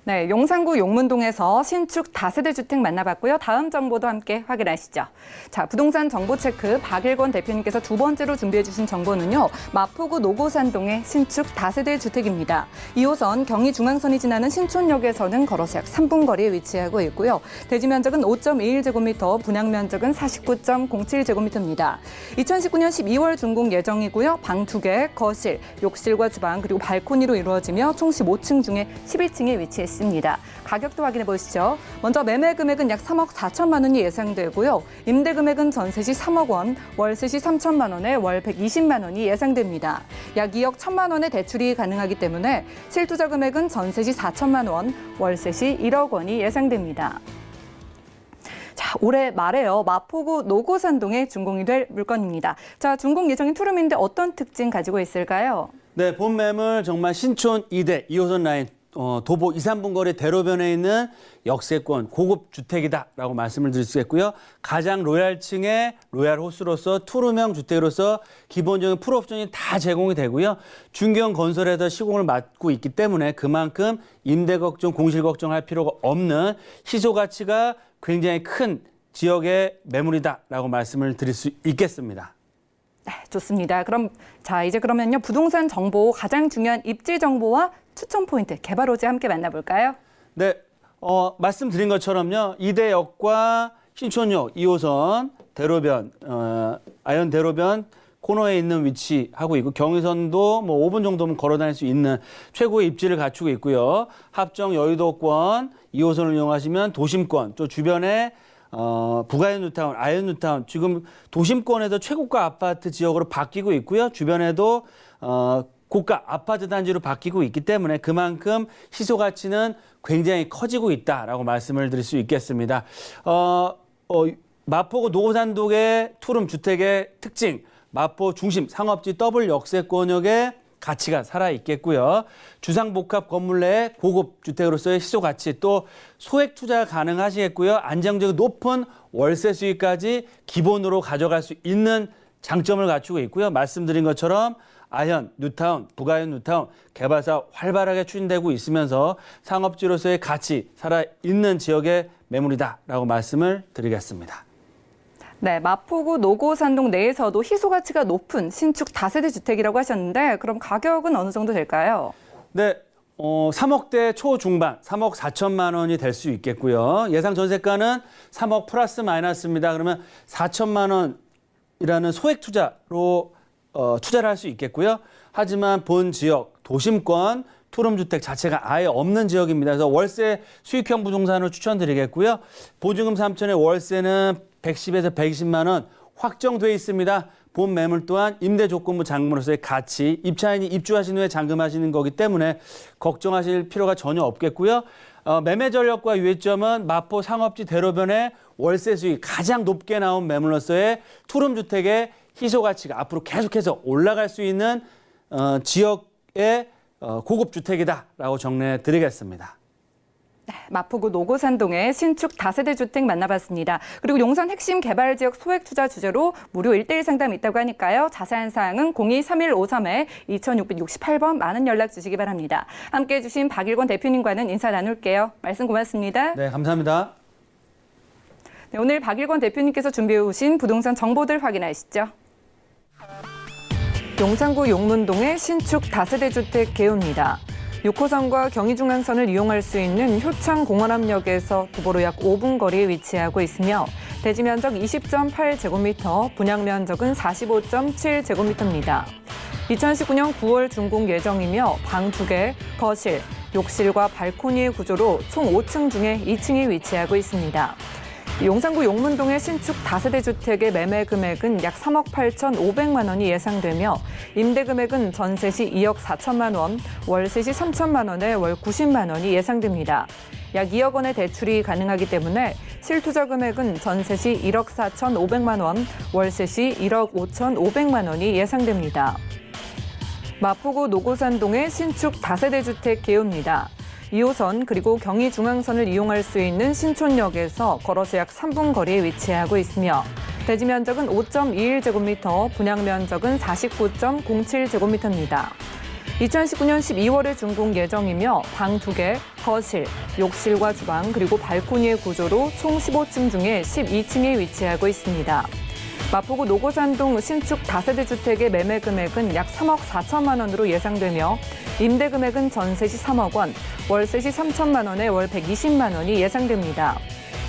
네, 용산구 용문동에서 신축 다세대 주택 만나봤고요. 다음 정보도 함께 확인하시죠. 자, 부동산 정보 체크 박일권 대표님께서 두 번째로 준비해 주신 정보는요. 마포구 노고산동의 신축 다세대 주택입니다. 2호선 경의중앙선이 지나는 신촌역에서는 걸어서 약 3분 거리에 위치하고 있고요. 대지 면적은 5.21제곱미터, 분양 면적은 49.07제곱미터입니다. 2019년 12월 준공 예정이고요. 방 2개, 거실, 욕실과 주방 그리고 발코니로 이루어지며 총 15층 중에 11층에 위치했습니다. 가격도 확인해 보시죠. 먼저 매매 금액은 약 3억 4천만 원이 예상되고요. 임대 금액은 전세 시 3억 원, 월세 시 3천만 원에 월 120만 원이 예상됩니다. 약 2억 1천만 원의 대출이 가능하기 때문에 실투자 금액은 전세 시 4천만 원, 월세 시 1억 원이 예상됩니다. 자, 올해 말에요. 마포구 노고산동에 준공이 될 물건입니다. 자, 준공 예정인 투룸인데 어떤 특징 가지고 있을까요? 네, 본 매물 정말 신촌 2대 2호선 라인 도보 2, 3분 거리 대로변에 있는 역세권 고급 주택이다라고 말씀을 드릴 수 있고요. 가장 로얄층의 로얄 호수로서 투룸형 주택으로서 기본적인 풀옵션이 다 제공이 되고요. 중견 건설에서 시공을 맡고 있기 때문에 그만큼 임대 걱정, 공실 걱정할 필요가 없는 희소 가치가 굉장히 큰 지역의 매물이다라고 말씀을 드릴 수 있겠습니다. 네, 좋습니다. 그러면요. 부동산 정보 가장 중요한 입지 정보와 추천 포인트, 개발 호재 함께 만나볼까요? 네, 말씀드린 것처럼요. 이대역과 신촌역 2호선 대로변, 아현 대로변 코너에 있는 위치하고 있고 경의선도 5분 정도면 걸어 다닐 수 있는 최고의 입지를 갖추고 있고요. 합정 여의도권 2호선을 이용하시면 도심권, 또 주변에 북아현 뉴타운, 아현 뉴타운 지금 도심권에서 최고가 아파트 지역으로 바뀌고 있고요. 주변에도 고가 아파트 단지로 바뀌고 있기 때문에 그만큼 희소 가치는 굉장히 커지고 있다라고 말씀을 드릴 수 있겠습니다. 마포구 노고산동의 투룸 주택의 특징, 마포 중심 상업지 더블 역세권역의 가치가 살아있겠고요. 주상복합 건물 내 고급 주택으로서의 희소 가치, 또 소액 투자 가능하시겠고요. 안정적이고 높은 월세 수익까지 기본으로 가져갈 수 있는 장점을 갖추고 있고요. 말씀드린 것처럼 아현, 뉴타운, 북아현 뉴타운 개발 사업 활발하게 추진되고 있으면서 상업지로서의 가치 살아있는 지역의 매물이다라고 말씀을 드리겠습니다. 네, 마포구 노고산동 내에서도 희소 가치가 높은 신축 다세대 주택이라고 하셨는데 그럼 가격은 어느 정도 될까요? 네, 3억대 초중반, 3억 4천만 원이 될 수 있겠고요. 예상 전세가는 3억 플러스 마이너스입니다. 그러면 4천만 원이라는 소액 투자로 투자를 할 수 있겠고요. 하지만 본 지역, 도심권, 투룸주택 자체가 아예 없는 지역입니다. 그래서 월세 수익형 부동산을 추천드리겠고요. 보증금 3천에 월세는 110에서 120만 원 확정돼 있습니다. 본 매물 또한 임대조건부 잔금으로서의 가치, 입차인이 입주하신 후에 잔금하시는 거기 때문에 걱정하실 필요가 전혀 없겠고요. 매매 전력과 유의점은 마포 상업지 대로변에 월세 수익 가장 높게 나온 매물로서의 투룸주택의 희소 가치가 앞으로 계속해서 올라갈 수 있는 지역의 고급 주택이다라고 정리해 드리겠습니다. 마포구 노고산동의 신축 다세대 주택 만나봤습니다. 그리고 용산 핵심 개발 지역 소액 투자 주제로 무료 1:1 상담이 있다고 하니까요. 자세한 사항은 02-3153-2668번 많은 연락 주시기 바랍니다. 함께해 주신 박일권 대표님과는 인사 나눌게요. 말씀 고맙습니다. 네, 감사합니다. 네, 오늘 박일권 대표님께서 준비해 오신 부동산 정보들 확인하시죠. 용산구 용문동의 신축 다세대 주택 개요입니다. 6호선과 경의중앙선을 이용할 수 있는 효창공원암역에서 도보로 약 5분 거리에 위치하고 있으며 대지 면적 20.8제곱미터, 분양 면적은 45.7제곱미터입니다. 2019년 9월 준공 예정이며 방 2개, 거실, 욕실과 발코니의 구조로 총 5층 중에 2층이 위치하고 있습니다. 용산구 용문동의 신축 다세대 주택의 매매 금액은 약 3억 8,500만 원이 예상되며 임대 금액은 전세 시 2억 4천만 원, 월세 시 3천만 원에 월 90만 원이 예상됩니다. 약 2억 원의 대출이 가능하기 때문에 실투자 금액은 전세 시 1억 4,500만 원, 월세 시 1억 5,500만 원이 예상됩니다. 마포구 노고산동의 신축 다세대 주택 개요입니다. 2호선 그리고 경의중앙선을 이용할 수 있는 신촌역에서 걸어서 약 3분 거리에 위치하고 있으며 대지 면적은 5.21제곱미터, 분양 면적은 49.07제곱미터입니다. 2019년 12월에 준공 예정이며 방 2개, 거실, 욕실과 주방 그리고 발코니의 구조로 총 15층 중에 12층에 위치하고 있습니다. 마포구 노고산동 신축 다세대 주택의 매매 금액은 약 3억 4천만 원으로 예상되며 임대 금액은 전세 시 3억 원, 월세 시 3천만 원에 월 120만 원이 예상됩니다.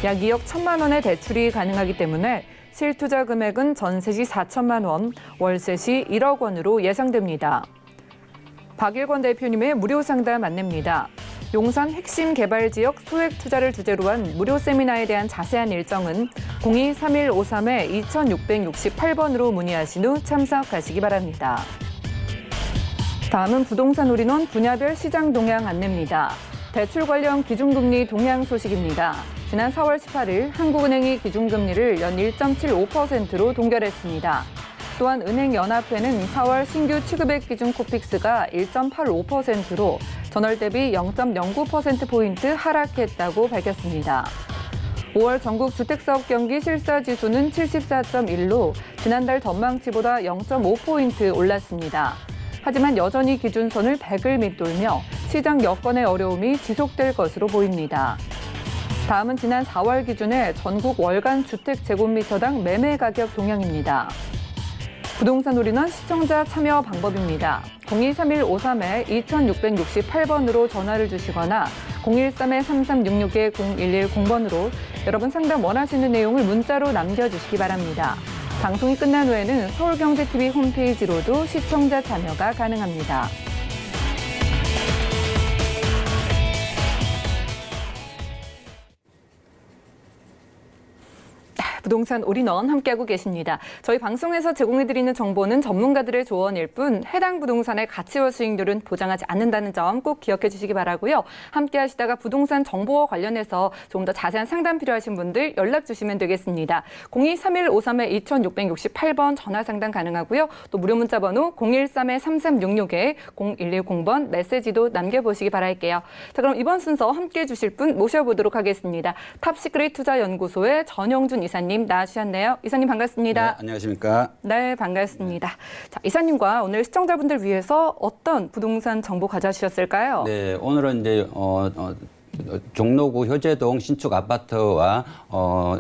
약 2억 1천만 원의 대출이 가능하기 때문에 실투자 금액은 전세 시 4천만 원, 월세 시 1억 원으로 예상됩니다. 박일권 대표님의 무료 상담 안내입니다. 용산 핵심 개발 지역 소액 투자를 주제로 한 무료 세미나에 대한 자세한 일정은 02-3153-2668번으로 문의하신 후 참석하시기 바랍니다. 다음은 부동산 올인원 분야별 시장 동향 안내입니다. 대출 관련 기준금리 동향 소식입니다. 지난 4월 18일 한국은행이 기준금리를 연 1.75%로 동결했습니다. 또한 은행연합회는 4월 신규 취급액 기준 코픽스가 1.85%로 전월 대비 0.09%포인트 하락했다고 밝혔습니다. 5월 전국 주택사업 경기 실사지수는 74.1로 지난달 전망치보다 0.5포인트 올랐습니다. 하지만 여전히 기준선을 100을 밑돌며 시장 여건의 어려움이 지속될 것으로 보입니다. 다음은 지난 4월 기준의 전국 월간 주택 제곱미터당 매매 가격 동향입니다. 부동산 올인원 시청자 참여 방법입니다. 02-3153-2668번으로 전화를 주시거나 013-3366-0110번으로 여러분 상담 원하시는 내용을 문자로 남겨주시기 바랍니다. 방송이 끝난 후에는 서울경제TV 홈페이지로도 시청자 참여가 가능합니다. 부동산 올인원 함께하고 계십니다. 저희 방송에서 제공해드리는 정보는 전문가들의 조언일 뿐 해당 부동산의 가치와 수익률은 보장하지 않는다는 점 꼭 기억해 주시기 바라고요. 함께 하시다가 부동산 정보와 관련해서 조금 더 자세한 상담 필요하신 분들 연락 주시면 되겠습니다. 02-3153-2668번 전화 상담 가능하고요. 또 무료 문자 번호 013-3366-0110번 메시지도 남겨보시기 바랄게요. 자, 그럼 이번 순서 함께해 주실 분 모셔보도록 하겠습니다. 탑시크릿 투자연구소의 전영준 이사님 나와주셨네요. 이사님 반갑습니다. 네, 안녕하십니까. 네, 반갑습니다. 자, 이사님과 오늘 시청자분들 위해서 어떤 부동산 정보 가져주셨을까요? 네, 오늘은 이제 종로구 효재동 신축 아파트와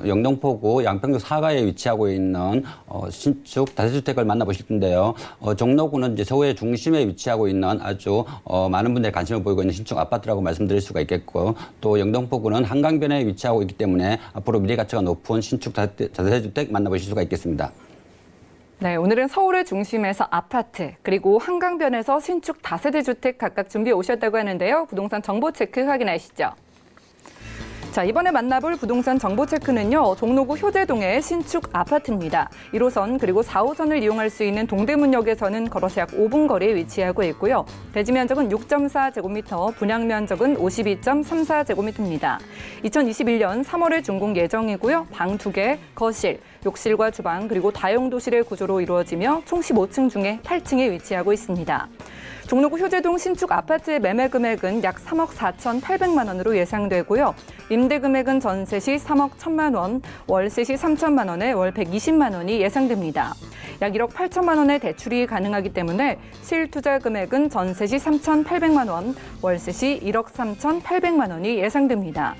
영등포구 양평역 사가에 위치하고 있는 신축 다세주택을 만나보실 텐데요. 종로구는 이제 서울의 중심에 위치하고 있는 아주 많은 분들이 관심을 보이고 있는 신축 아파트라고 말씀드릴 수가 있겠고, 또 영등포구는 한강변에 위치하고 있기 때문에 앞으로 미래 가치가 높은 신축 다세주택 만나보실 수가 있겠습니다. 네, 오늘은 서울의 중심에서 아파트, 그리고 한강변에서 신축 다세대 주택 각각 준비해 오셨다고 하는데요. 부동산 정보 체크 확인하시죠. 자, 이번에 만나볼 부동산 정보 체크는요, 종로구 효재동의 신축 아파트입니다. 1호선 그리고 4호선을 이용할 수 있는 동대문역에서는 걸어서 약 5분 거리에 위치하고 있고요. 대지 면적은 6.4제곱미터, 분양 면적은 52.34제곱미터입니다. 2021년 3월에 준공 예정이고요. 방 2개, 거실, 욕실과 주방 그리고 다용도실의 구조로 이루어지며 총 15층 중에 8층에 위치하고 있습니다. 종로구 효재동 신축 아파트의 매매 금액은 약 3억 4,800만 원으로 예상되고요. 임대 금액은 전세 시 3억 1,000만 원, 월세 시 3천만 원에 월 120만 원이 예상됩니다. 약 1억 8천만 원의 대출이 가능하기 때문에 실투자 금액은 전세 시 3,800만 원, 월세 시 1억 3,800만 원이 예상됩니다.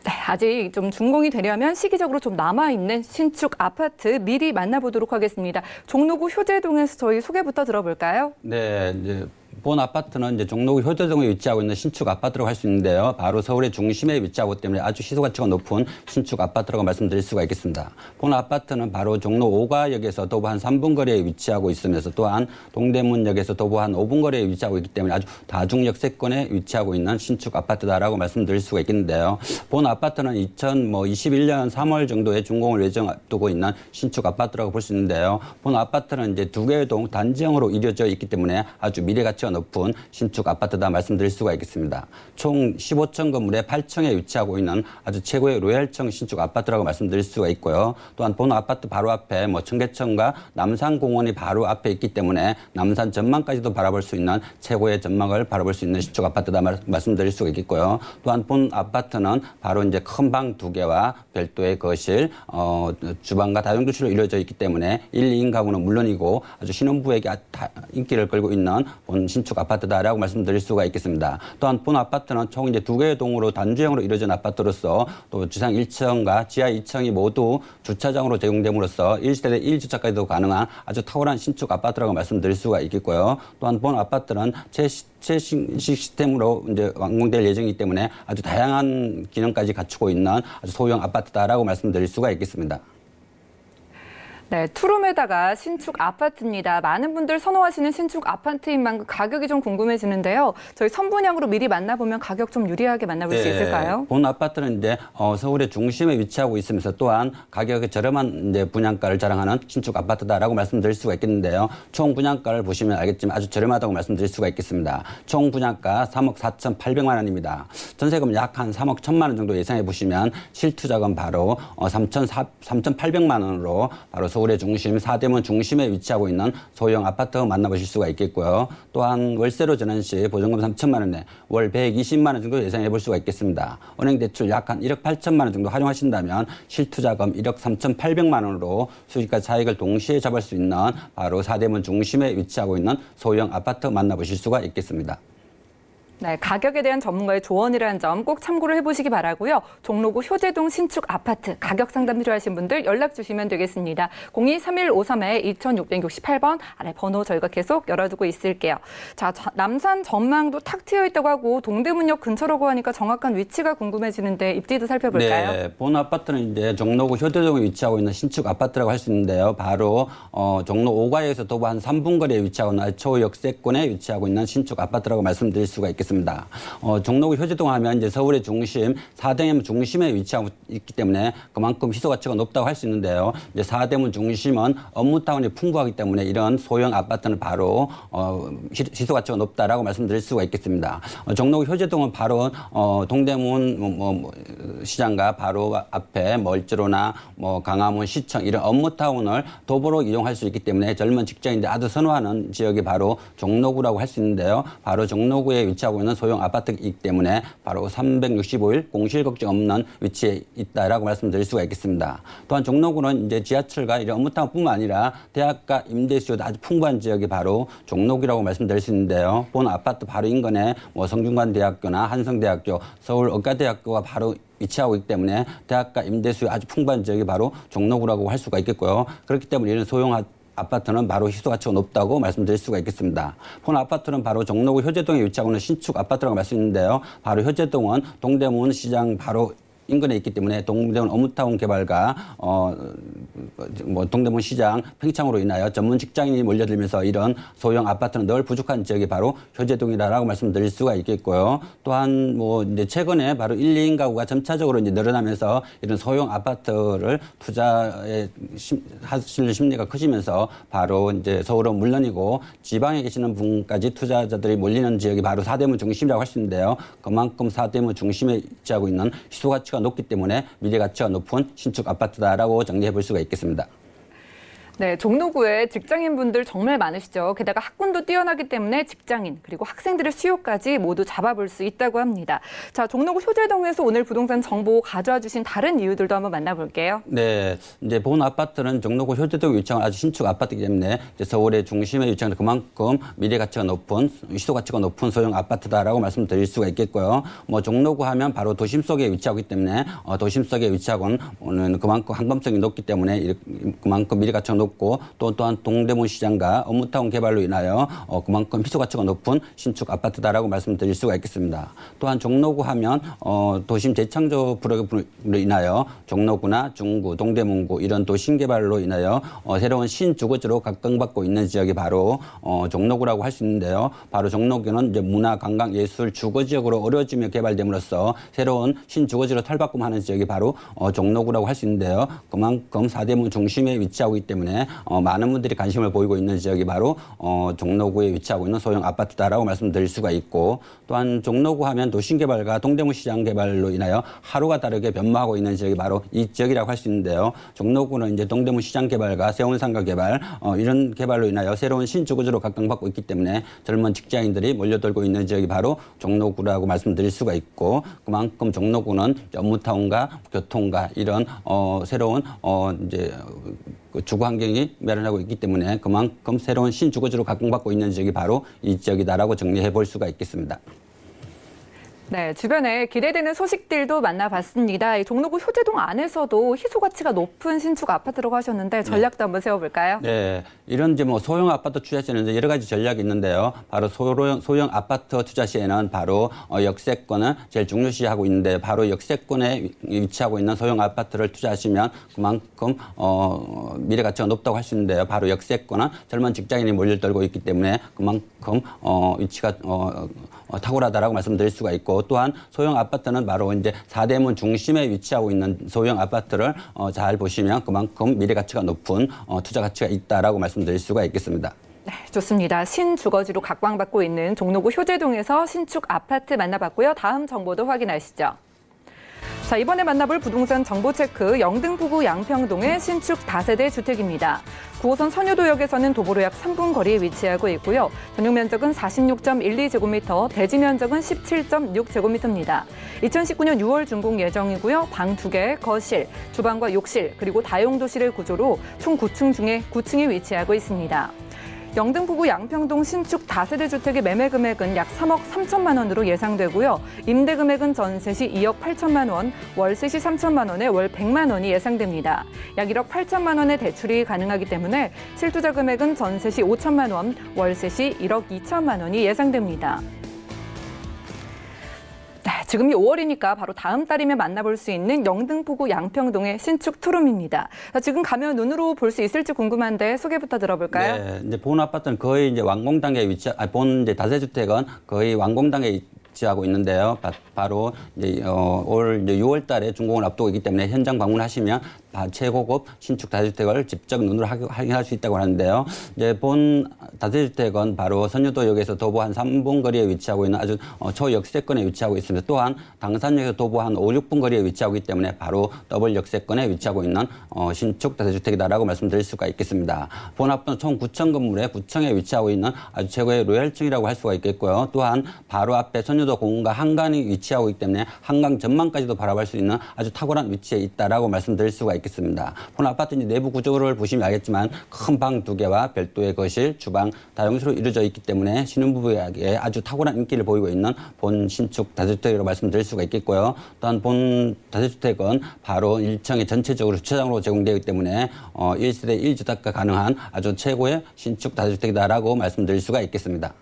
네, 아직 좀 준공이 되려면 시기적으로 좀 남아있는 신축 아파트 미리 만나보도록 하겠습니다. 종로구 효재동에서 저희 소개부터 들어볼까요? 네, 이제 본 아파트는 이제 종로구 효재동에 위치하고 있는 신축 아파트라고 할 수 있는데요. 바로 서울의 중심에 위치하기 때문에 아주 시소 가치가 높은 신축 아파트라고 말씀드릴 수가 있겠습니다. 본 아파트는 바로 종로 5가역에서 도보 한 3분 거리에 위치하고 있으면서 또한 동대문역에서 도보 한 5분 거리에 위치하고 있기 때문에 아주 다중역세권에 위치하고 있는 신축 아파트다라고 말씀드릴 수가 있겠는데요. 본 아파트는 2021년 3월 정도에 준공을 예정 두고 있는 신축 아파트라고 볼 수 있는데요. 본 아파트는 이제 2개의 동 단지형으로 이루어져 있기 때문에 아주 미래 가치가 높은 신축 아파트다 말씀드릴 수가 있겠습니다. 총 15층 건물에 8층에 위치하고 있는 아주 최고의 로얄층 신축 아파트라고 말씀드릴 수가 있고요. 또한 본 아파트 바로 앞에 청계천과 남산공원이 바로 앞에 있기 때문에 남산 전망까지도 바라볼 수 있는 최고의 전망을 바라볼 수 있는 신축 아파트다 말씀드릴 수가 있겠고요. 또한 본 아파트는 바로 이제 큰 방 2개와 별도의 거실, 주방과 다용도실로 이루어져 있기 때문에 1, 2인 가구는 물론이고 아주 신혼부에게 인기를 끌고 있는 본 신축 아파트다라고 말씀드릴 수가 있겠습니다. 또한 본 아파트는 총 이제 2개의 동으로 단지형으로 이루어진 아파트로서 또 지상 1층과 지하 2층이 모두 주차장으로 제공됨으로써 1세대 1주차까지도 가능한 아주 탁월한 신축 아파트라고 말씀드릴 수가 있겠고요. 또한 본 아파트는 최신 시스템으로 이제 완공될 예정이기 때문에 아주 다양한 기능까지 갖추고 있는 아주 소형 아파트다라고 말씀드릴 수가 있겠습니다. 네, 투룸에다가 신축 아파트입니다. 많은 분들 선호하시는 신축 아파트인 만큼 가격이 좀 궁금해지는데요. 저희 선분양으로 미리 만나보면 가격 좀 유리하게 만나볼 수 있을까요? 본 아파트는 이제 서울의 중심에 위치하고 있으면서 또한 가격이 저렴한 이제 분양가를 자랑하는 신축 아파트다라고 말씀드릴 수가 있겠는데요. 총 분양가를 보시면 알겠지만 아주 저렴하다고 말씀드릴 수가 있겠습니다. 총 분양가 3억 4,800만 원입니다. 전세금 약 한 3억 1,000만 원 정도 예상해 보시면 실투자금 바로 3,800만 원으로 바로 서울의 중심, 사대문 중심에 위치하고 있는 소형 아파트 만나보실 수가 있겠고요. 또한 월세로 전환 시 보증금 3천만 원에 월 120만 원 정도 예상해 볼 수가 있겠습니다. 은행 대출 약 한 1억 8천만 원 정도 활용하신다면 실투자금 1억 3,800만 원으로 수익과 차익을 동시에 잡을 수 있는 바로 사대문 중심에 위치하고 있는 소형 아파트 만나보실 수가 있겠습니다. 네, 가격에 대한 전문가의 조언이라는 점 꼭 참고를 해보시기 바라고요. 종로구 효재동 신축 아파트 가격 상담 필요하신 분들 연락 주시면 되겠습니다. 02-3153-2668번 아래 번호 저희가 계속 열어두고 있을게요. 자, 남산 전망도 탁 트여 있다고 하고 동대문역 근처라고 하니까 정확한 위치가 궁금해지는데 입지도 살펴볼까요? 네, 본 아파트는 이제 종로구 효재동에 위치하고 있는 신축 아파트라고 할 수 있는데요. 바로 종로 5가에서 도보 한 3분 거리에 위치하고 있는 초역세권에 위치하고 있는 신축 아파트라고 말씀드릴 수가 있겠습니다. 종로구 효재동 하면 이제 서울의 중심, 사대문 중심에 위치하고 있기 때문에 그만큼 희소 가치가 높다고 할 수 있는데요. 이제 사대문 중심은 업무타운이 풍부하기 때문에 이런 소형 아파트는 바로 희소 가치가 높다라고 말씀드릴 수가 있겠습니다. 종로구 효재동은 바로 동대문 시장과 바로 앞에 을지로나 강화문 시청 이런 업무타운을 도보로 이용할 수 있기 때문에 젊은 직장인들 아주 선호하는 지역이 바로 종로구라고 할 수 있는데요. 바로 종로구에 위치하고 위치하고 있는 소형 아파트이기 때문에 바로 365일 공실 걱정 없는 위치에 있다라고 말씀드릴 수가 있겠습니다. 또한 종로구는 이제 지하철과 이런 업무타운뿐만 아니라 대학가 임대 수요도 아주 풍부한 지역이 바로 종로구라고 말씀드릴 수 있는데요. 본 아파트 바로 인근에 뭐 성균관대학교나 한성대학교, 서울의과대학교가 바로 위치하고 있기 때문에 대학가 임대 수요 아주 풍부한 지역이 바로 종로구라고 할 수가 있겠고요. 그렇기 때문에 이런 소형 아파트는 바로 희소 가치가 높다고 말씀드릴 수가 있겠습니다. 본 아파트는 바로 종로구 효재동에 위치하고 있는 신축 아파트라고 말씀드리는데요. 바로 효재동은 동대문 시장 바로 인근에 있기 때문에 동대문 업무타운 개발과 동대문 시장 팽창으로 인하여 전문 직장인이 몰려들면서 이런 소형 아파트는 늘 부족한 지역이 바로 효재동이라고 말씀드릴 수가 있겠고요. 또한 뭐 이제 최근에 바로 1, 2인 가구가 점차적으로 이제 늘어나면서 이런 소형 아파트를 투자에 하실 심리가 커지면서 바로 이제 서울은 물론이고 지방에 계시는 분까지 투자자들이 몰리는 지역이 바로 사대문 중심이라고 할 수 있는데요. 그만큼 사대문 중심에 위치하고 있는 희소 가치가 높기 때문에 미래 가치가 높은 신축 아파트다라고 정리해 볼 수가 있겠습니다. 네, 종로구에 직장인분들 정말 많으시죠. 게다가 학군도 뛰어나기 때문에 직장인 그리고 학생들의 수요까지 모두 잡아볼 수 있다고 합니다. 자, 종로구 효재동에서 오늘 부동산 정보 가져와 주신 다른 이유들도 한번 만나볼게요. 네, 이제 본 아파트는 종로구 효재동에 위치한 아주 신축 아파트이기 때문에 이제 서울의 중심에 위치한 그만큼 미래 가치가 높은 희소 가치가 높은 소형 아파트다라고 말씀드릴 수가 있겠고요. 뭐 종로구 하면 바로 도심 속에 위치하고 있기 때문에 도심 속에 위치하고는 그만큼 항범성이 높기 때문에 그만큼 미래 가치가 높고 또한 동대문 시장과 업무타운 개발로 인하여 그만큼 희소 가치가 높은 신축 아파트다라고 말씀드릴 수가 있겠습니다. 또한 종로구 하면 도심 재창조 프로그램으로 인하여 종로구나 중구, 동대문구 이런 도심 개발로 인하여 새로운 신주거지로 각광받고 있는 지역이 바로 종로구라고 할 수 있는데요. 바로 종로구는 이제 문화, 관광, 예술 주거지역으로 어려워지며 개발됨으로써 새로운 신주거지로 탈바꿈하는 지역이 바로 종로구라고 할 수 있는데요. 그만큼 사대문 중심에 위치하고 있기 때문에 많은 분들이 관심을 보이고 있는 지역이 바로 종로구에 위치하고 있는 소형 아파트다라고 말씀드릴 수가 있고 또한 종로구 하면 도심개발과 동대문 시장 개발로 인하여 하루가 다르게 변모하고 있는 지역이 바로 이 지역이라고 할 수 있는데요. 종로구는 이제 동대문 시장 개발과 세운상가 개발 이런 개발로 인하여 새로운 신주거지로 각광받고 있기 때문에 젊은 직장인들이 몰려들고 있는 지역이 바로 종로구라고 말씀드릴 수가 있고 그만큼 종로구는 업무타운과 교통과 이런 새로운 이제 주거 환경이 마련하고 있기 때문에 그만큼 새로운 신주거지로 각광받고 있는 지역이 바로 이 지역이다라고 정리해 볼 수가 있겠습니다. 네, 주변에 기대되는 소식들도 만나봤습니다. 이 종로구 효재동 안에서도 희소 가치가 높은 신축 아파트라고 하셨는데 전략도 한번 세워볼까요? 네, 이런 이제 뭐 소형 아파트 투자 시에는 여러 가지 전략이 있는데요. 바로 소형 아파트 투자 시에는 바로 역세권을 제일 중요시하고 있는데 바로 역세권에 위치하고 있는 소형 아파트를 투자하시면 그만큼 미래 가치가 높다고 할 수 있는데요. 바로 역세권은 젊은 직장인이 몰려들고 있기 때문에 그만큼 위치가 탁월하다라고 말씀드릴 수가 있고 또한 소형 아파트는 바로 이제 사대문 중심에 위치하고 있는 소형 아파트를 잘 보시면 그만큼 미래 가치가 높은 투자 가치가 있다라고 말씀드릴 수가 있겠습니다. 네, 좋습니다. 신주거지로 각광받고 있는 종로구 효재동에서 신축 아파트 만나봤고요. 다음 정보도 확인하시죠. 자, 이번에 만나볼 부동산 정보 체크 영등포구 양평동의 신축 다세대 주택입니다. 9호선 선유도역에서는 도보로 약 3분 거리에 위치하고 있고요. 전용 면적은 46.12제곱미터, 대지 면적은 17.6제곱미터입니다. 2019년 6월 준공 예정이고요. 방 2개, 거실, 주방과 욕실, 그리고 다용도실을 구조로 총 9층 중에 9층에 위치하고 있습니다. 영등포구 양평동 신축 다세대 주택의 매매 금액은 약 3억 3천만 원으로 예상되고요. 임대 금액은 전세 시 2억 8천만 원, 월세 시 3천만 원에 월 100만 원이 예상됩니다. 약 1억 8천만 원의 대출이 가능하기 때문에 실투자 금액은 전세 시 5천만 원, 월세 시 1억 2천만 원이 예상됩니다. 네, 지금이 5월이니까 바로 다음 달이면 만나볼 수 있는 영등포구 양평동의 신축 투룸입니다. 지금 가면 눈으로 볼 수 있을지 궁금한데 소개부터 들어볼까요? 네, 이제 본 아파트는 거의 이제 완공 단계에 본 이제 다세주택은 거의 완공 단계에 위치하고 있는데요. 바로 이제 올 이제 6월 달에 준공을 앞두고 있기 때문에 현장 방문하시면 최고급 신축 다세주택을 직접 눈으로 확인할 수 있다고 하는데요. 이제 본 다세주택은 바로 선유도역에서 도보 한 3분 거리에 위치하고 있는 아주 초역세권에 위치하고 있습니다. 또한 당산역에서 도보 한 5, 6분 거리에 위치하고 있기 때문에 바로 더블 역세권에 위치하고 있는 신축 다세주택이다라고 말씀드릴 수가 있겠습니다. 본 앞은 총 9층 건물에 9층에 위치하고 있는 아주 최고의 로얄층이라고 할 수가 있겠고요. 또한 바로 앞에 선유도 공원과 한강이 위치하고 있기 때문에 한강 전망까지도 바라볼 수 있는 아주 탁월한 위치에 있다라고 말씀드릴 수가 있겠습니다. 본 아파트 이제 내부 구조를 보시면 알겠지만 큰 방 2개와 별도의 거실, 주방, 다용도시로 이루어져 있기 때문에 신혼부부에게 아주 탁월한 인기를 보이고 있는 본 신축 다세주택이라고 말씀드릴 수가 있겠고요. 또한 본 다세주택은 바로 1층에 전체적으로 주차장으로 제공되기 때문에 1세대 1주택가 가능한 아주 최고의 신축 다세주택이다라고 말씀드릴 수가 있겠습니다.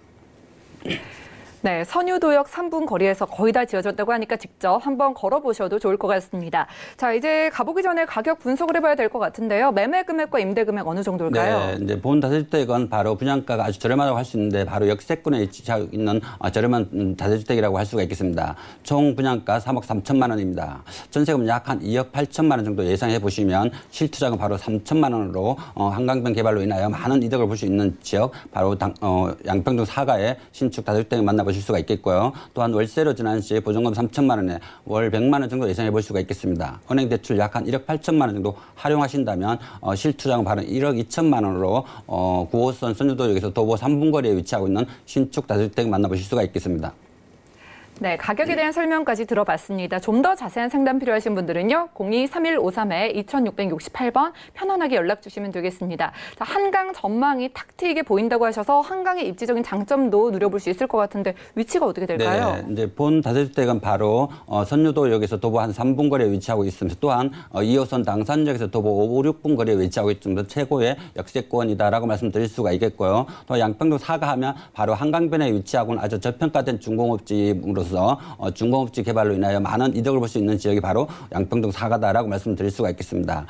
네, 선유도역 3분 거리에서 거의 다 지어졌다고 하니까 직접 한번 걸어보셔도 좋을 것 같습니다. 자, 이제 가보기 전에 가격 분석을 해봐야 될 것 같은데요. 매매 금액과 임대 금액 어느 정도일까요? 네, 이제 본 다세주택은 바로 분양가가 아주 저렴하다고 할 수 있는데 바로 역세권에 위치하고 있는 저렴한 다세주택이라고 할 수가 있겠습니다. 총 분양가 3억 3천만 원입니다. 전세금 약 한 2억 8천만 원 정도 예상해 보시면 실투자금 바로 3천만 원으로 한강변 개발로 인하여 많은 이득을 볼 수 있는 지역 바로 양평동 사가의 신축 다세주택을 만나보실 수가 있겠고요. 또한 월세로 지난 시 보증금 3천만 원에 월 100만 원 정도 예상해 볼 수가 있겠습니다. 은행 대출 약 한 1억 8천만 원 정도 활용하신다면 실투자금 바로 1억 2천만 원으로 9호선 선유도역에서 도보 3분 거리에 위치하고 있는 신축 다세주택 만나보실 수가 있겠습니다. 네, 가격에 대한 설명까지 들어봤습니다. 좀 더 자세한 상담 필요하신 분들은요. 02-3153-2668번 편안하게 연락 주시면 되겠습니다. 자, 한강 전망이 탁 트이게 보인다고 하셔서 한강의 입지적인 장점도 누려볼 수 있을 것 같은데 위치가 어떻게 될까요? 네, 이제 본 다세주택은 바로 선유도역에서 도보 한 3분 거리에 위치하고 있습니다. 또한 2호선 당산역에서 도보 5, 6분 거리에 위치하고 있습니다. 최고의 역세권이다라고 말씀드릴 수가 있겠고요. 또 양평동 사가하면 바로 한강변에 위치하고는 아주 저평가된 중공업지로서 중공업지 개발로 인하여 많은 이득을 볼 수 있는 지역이 바로 양평동 사가다라고 말씀드릴 수가 있겠습니다.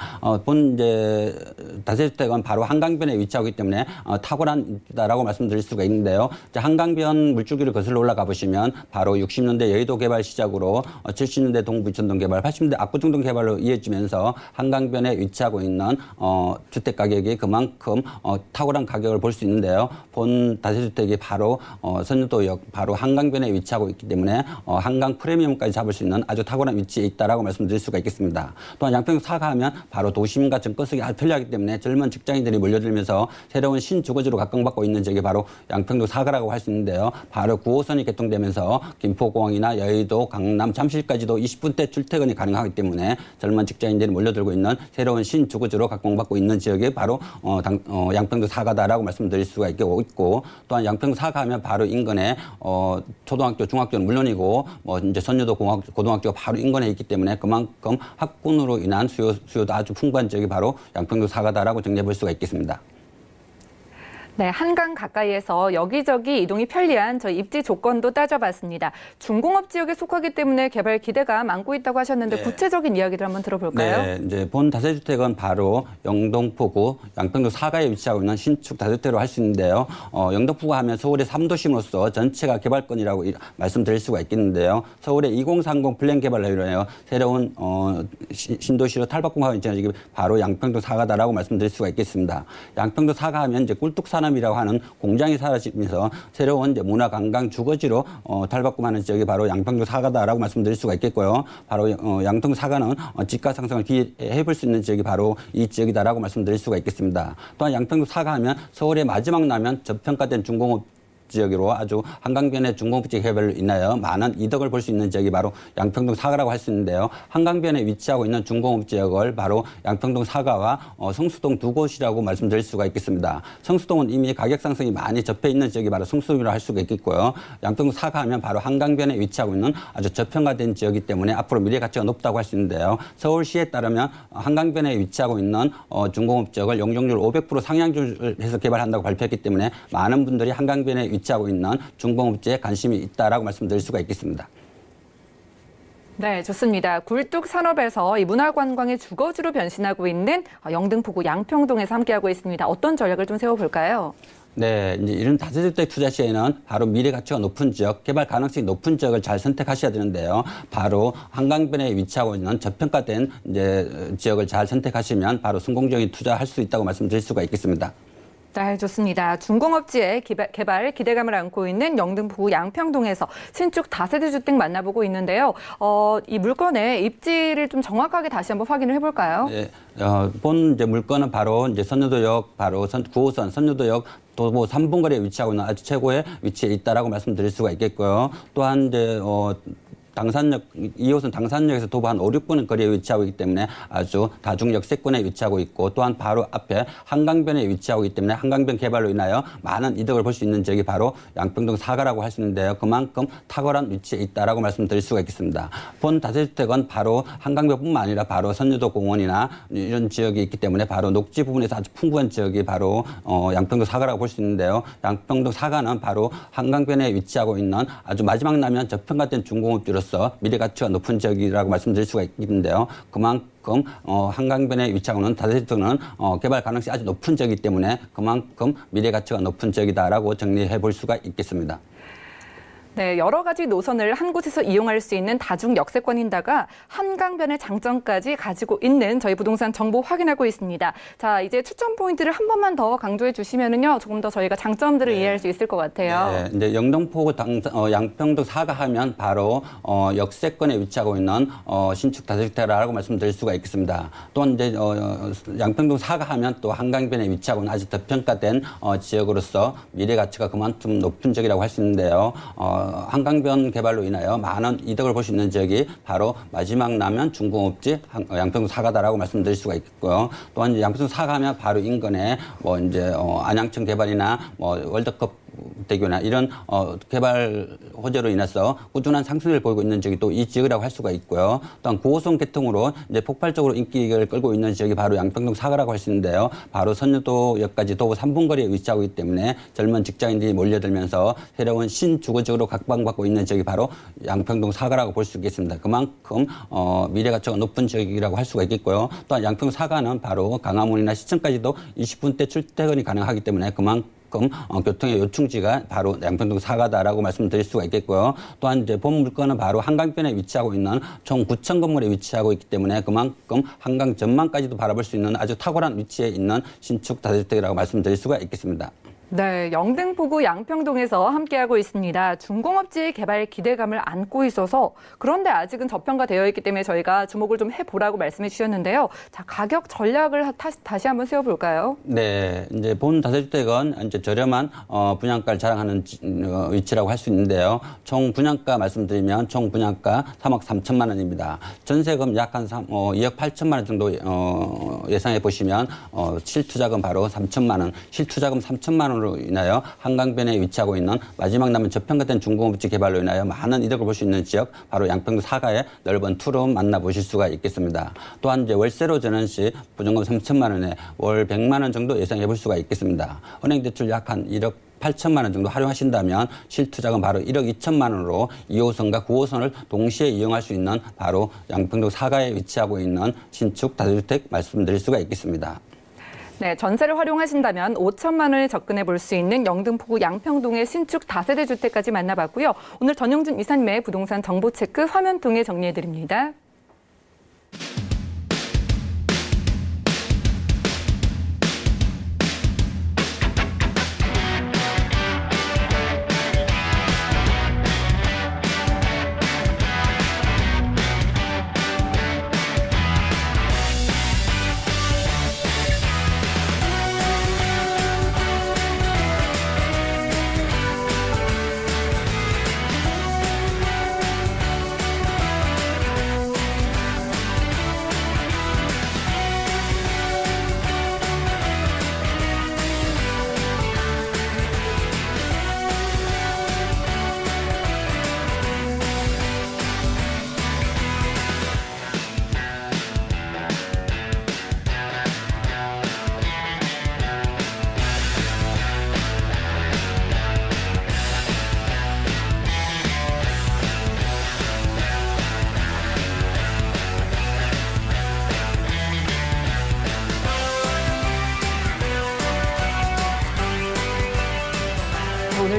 본 이제 다세주택은 바로 한강변에 위치하기 때문에 탁월한다라고 말씀드릴 수가 있는데요. 한강변 물줄기를 거슬러 올라가 보시면 바로 60년대 여의도 개발 시작으로 70년대 동부 이천동 개발, 80년대 압구정동 개발로 이어지면서 한강변에 위치하고 있는 주택 가격이 그만큼 탁월한 가격을 볼 수 있는데요. 본 다세주택이 바로 선유도역 바로 한강변에 위치하고 있기 때문에 한강 프리미엄까지 잡을 수 있는 아주 탁월한 위치에 있다라고 말씀드릴 수가 있겠습니다. 또한 양평 사가하면 바로 도심과 접근성이 아주 편리하기 때문에 젊은 직장인들이 몰려들면서 새로운 신주거지로 각광받고 있는 지역이 바로 양평도 사가라고 할 수 있는데요. 바로 9호선이 개통되면서 김포공항이나 여의도, 강남, 잠실까지도 20분대 출퇴근이 가능하기 때문에 젊은 직장인들이 몰려들고 있는 새로운 신주거지로 각광받고 있는 지역이 바로 양평도 사가다라고 말씀드릴 수가 있고, 또한 양평 사가하면 바로 인근에 초등학교, 중학교는 물론이고 이제 선유도 고등학교가 바로 인근에 있기 때문에 그만큼 학군으로 인한 수요도 아주 풍부한 지역이 바로 양평도 사가다라고 정리해 볼 수가 있겠습니다. 네, 한강 가까이에서 여기저기 이동이 편리한 저희 입지 조건도 따져봤습니다. 중공업 지역에 속하기 때문에 개발 기대가 많고 있다고 하셨는데 네. 구체적인 이야기를 한번 들어볼까요? 네, 이제 본 다세주택은 바로 영등포구 양평도 사가에 위치하고 있는 신축 다세주택으로 할 수 있는데요. 영등포구 하면 서울의 3도심으로서 전체가 개발권이라고 말씀드릴 수가 있겠는데요. 서울의 2030 플랜 개발로 인하여 새로운 신도시로 탈바꿈하고 있는 지역이 바로 양평도 사가다라고 말씀드릴 수가 있겠습니다. 양평도 사가하면 이제 꿀뚝산업이라고 하는 공장이 사라지면서 새로운 이제 문화 관광 주거지로 탈바꿈하는 지역이 바로 양평도 사가다라고 말씀드릴 수가 있겠고요. 바로 양평 사가는 집가 상승을 기대해 볼 수 있는 지역이 바로 이 지역이다라고 말씀드릴 수가 있겠습니다. 또한 양평도 사가하면 서울의 마지막 나면 저평가된 중공업 지역으로 아주 한강변의 중공업지 개발로 인하여 많은 이득을 볼 수 있는 지역이 바로 양평동 사가라고 할 수 있는데요. 한강변에 위치하고 있는 중공업 지역을 바로 양평동 사가와 성수동 두 곳이라고 말씀드릴 수가 있겠습니다. 성수동은 이미 가격 상승이 많이 접해 있는 지역이 바로 성수동이라고 할 수가 있겠고요. 양평동 사가하면 바로 한강변에 위치하고 있는 아주 저평가된 지역이기 때문에 앞으로 미래 가치가 높다고 할 수 있는데요. 서울시에 따르면 한강변에 위치하고 있는 중공업 지역을 용적률 500% 상향해서 개발한다고 발표했기 때문에 많은 분들이 한강변에 위치하고 있는 중공업지에 관심이 있다라고 말씀드릴 수가 있겠습니다. 네, 좋습니다. 굴뚝 산업에서 이 문화관광의 주거지로 변신하고 있는 영등포구 양평동에서 함께하고 있습니다. 어떤 전략을 좀 세워볼까요? 네, 이제 이런 다세대주택 투자 시에는 바로 미래 가치가 높은 지역, 개발 가능성이 높은 지역을 잘 선택하셔야 되는데요. 바로 한강변에 위치하고 있는 저평가된 이제 지역을 잘 선택하시면 바로 성공적인 투자할 수 있다고 말씀드릴 수가 있겠습니다. 네, 좋습니다. 중공업지의 개발 기대감을 안고 있는 영등포구 양평동에서 신축 다세대 주택 만나보고 있는데요. 이 물건의 입지를 좀 정확하게 다시 한번 확인을 해볼까요? 네, 본 이제 물건은 바로 이제 선유도역, 바로 9호선 선유도역 도보 3분 거리에 위치하고 있는 아주 최고의 위치에 있다라고 말씀드릴 수가 있겠고요. 또한 이제 당산역 2호선 당산역에서 도보 한 5, 6분 거리에 위치하고 있기 때문에 아주 다중역세권에 위치하고 있고, 또한 바로 앞에 한강변에 위치하고 있기 때문에 한강변 개발로 인하여 많은 이득을 볼 수 있는 지역이 바로 양평동 사가라고 할 수 있는데요. 그만큼 탁월한 위치에 있다라고 말씀드릴 수가 있겠습니다. 본 다세주택은 바로 한강변뿐만 아니라 바로 선유도 공원이나 이런 지역이 있기 때문에 바로 녹지 부분에서 아주 풍부한 지역이 바로 양평동 사가라고 볼 수 있는데요. 양평동 사가는 바로 한강변에 위치하고 있는 아주 마지막 나면 저평가된 중공업지로 미래 가치가 높은 지역이라고 말씀드릴 수가 있는데요. 그만큼 한강변에 위치하고 있는 다세대주택은 개발 가능성이 아주 높은 지역이기 때문에 그만큼 미래 가치가 높은 지역이다라고 정리해 볼 수가 있겠습니다. 네, 여러 가지 노선을 한 곳에서 이용할 수 있는 다중 역세권인다가 한강변의 장점까지 가지고 있는 저희 부동산 정보 확인하고 있습니다. 자, 이제 추천 포인트를 한 번만 더 강조해 주시면은요, 조금 더 저희가 장점들을 이해할 수 있을 것 같아요. 네, 이제 영등포구 양평동 사가하면 바로 역세권에 위치하고 있는 신축 다세대주택이라고 말씀드릴 수가 있겠습니다. 또한 이제 양평동 사가하면 또 한강변에 위치하고 있는 아주 저평가된 지역으로서 미래 가치가 그만큼 높은 지역이라고 할 수 있는데요. 한강변 개발로 인하여 많은 이득을 볼 수 있는 지역이 바로 마지막 나면 중공업지 양평동 사가다라고 말씀드릴 수가 있고요. 또한 이제 양평동 사가하면 바로 인근에 뭐 이제 안양청 개발이나 뭐 월드컵 대교나 이런 개발 호재로 인해서 꾸준한 상승을 보이고 있는 지역이 또 이 지역이라고 할 수가 있고요. 또한 9호선 개통으로 이제 폭발적으로 인기를 끌고 있는 지역이 바로 양평동 사가라고 할 수 있는데요. 바로 선유도역까지 도보 3분 거리에 위치하고 있기 때문에 젊은 직장인들이 몰려들면서 새로운 신주거지역으로 각광받고 있는 지역이 바로 양평동 사가라고 볼 수 있겠습니다. 그만큼 미래 가치가 높은 지역이라고 할 수가 있겠고요. 또한 양평동 사가는 바로 강화문이나 시청까지도 20분대 출퇴근이 가능하기 때문에 그만큼 교통의 요충지가 바로 양평동 사가다라고 말씀드릴 수가 있겠고요. 또한 이제 본 물건은 바로 한강변에 위치하고 있는 총 9천 건물에 위치하고 있기 때문에 그만큼 한강 전망까지도 바라볼 수 있는 아주 탁월한 위치에 있는 신축 다세대주택이라고 말씀드릴 수가 있겠습니다. 네, 영등포구 양평동에서 함께하고 있습니다. 중공업지의 개발 기대감을 안고 있어서 그런데 아직은 저평가되어 있기 때문에 저희가 주목을 좀 해보라고 말씀해 주셨는데요. 자, 가격 전략을 다시 한번 세워볼까요? 네, 이제 본 다세주택은 이제 저렴한 분양가를 자랑하는 위치라고 할 수 있는데요. 총 분양가 말씀드리면 총 분양가 3억 3천만 원입니다. 전세금 약 한 2억 8천만 원 정도 예상해 보시면 실투자금 바로 3천만 원, 실투자금 3천만 원 으로 인하여 한강변에 위치하고 있는 마지막 남은 저평가된 중공업지 개발로 인하여 많은 이득을 볼 수 있는 지역, 바로 양평동 사가의 넓은 투룸 만나보실 수가 있겠습니다. 또한 이제 월세로 전환 시 보증금 3천만 원에 월 100만 원 정도 예상해 볼 수가 있겠습니다. 은행 대출 약 한 1억 8천만 원 정도 활용하신다면 실투자금 바로 1억 2천만 원으로 2호선과 9호선을 동시에 이용할 수 있는 바로 양평동 사가에 위치하고 있는 신축 다세주택 말씀드릴 수가 있겠습니다. 네, 전세를 활용하신다면 5천만 원에 접근해 볼 수 있는 영등포구 양평동의 신축 다세대 주택까지 만나봤고요. 오늘 전용준 이사님의 부동산 정보 체크 화면 통해 정리해 드립니다.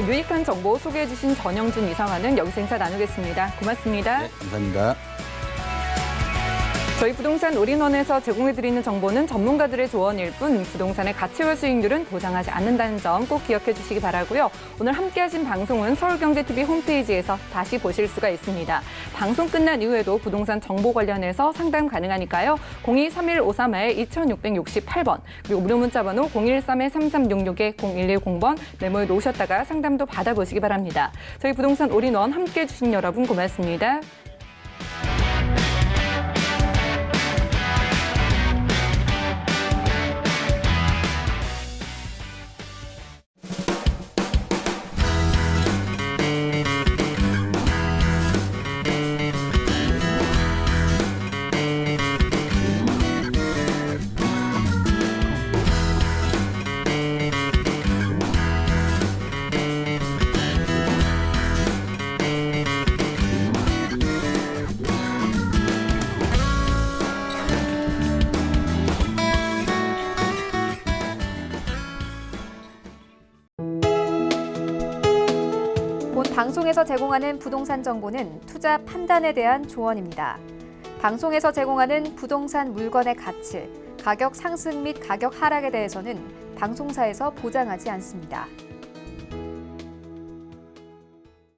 오늘 유익한 정보 소개해 주신 전영준 이사와는 여기서 인사 나누겠습니다. 고맙습니다. 네, 감사합니다. 저희 부동산 올인원에서 제공해드리는 정보는 전문가들의 조언일 뿐 부동산의 가치와 수익률은 보장하지 않는다는 점 꼭 기억해 주시기 바라고요. 오늘 함께하신 방송은 서울경제TV 홈페이지에서 다시 보실 수가 있습니다. 방송 끝난 이후에도 부동산 정보 관련해서 상담 가능하니까요. 023153-2668번 그리고 무료 문자번호 013-3366-0110번 메모해 놓으셨다가 상담도 받아보시기 바랍니다. 저희 부동산 올인원 함께해 주신 여러분 고맙습니다. 본 방송에서 제공하는 부동산 정보는 투자 판단에 대한 조언입니다. 방송에서 제공하는 부동산 물건의 가치, 가격 상승 및 가격 하락에 대해서는 방송사에서 보장하지 않습니다.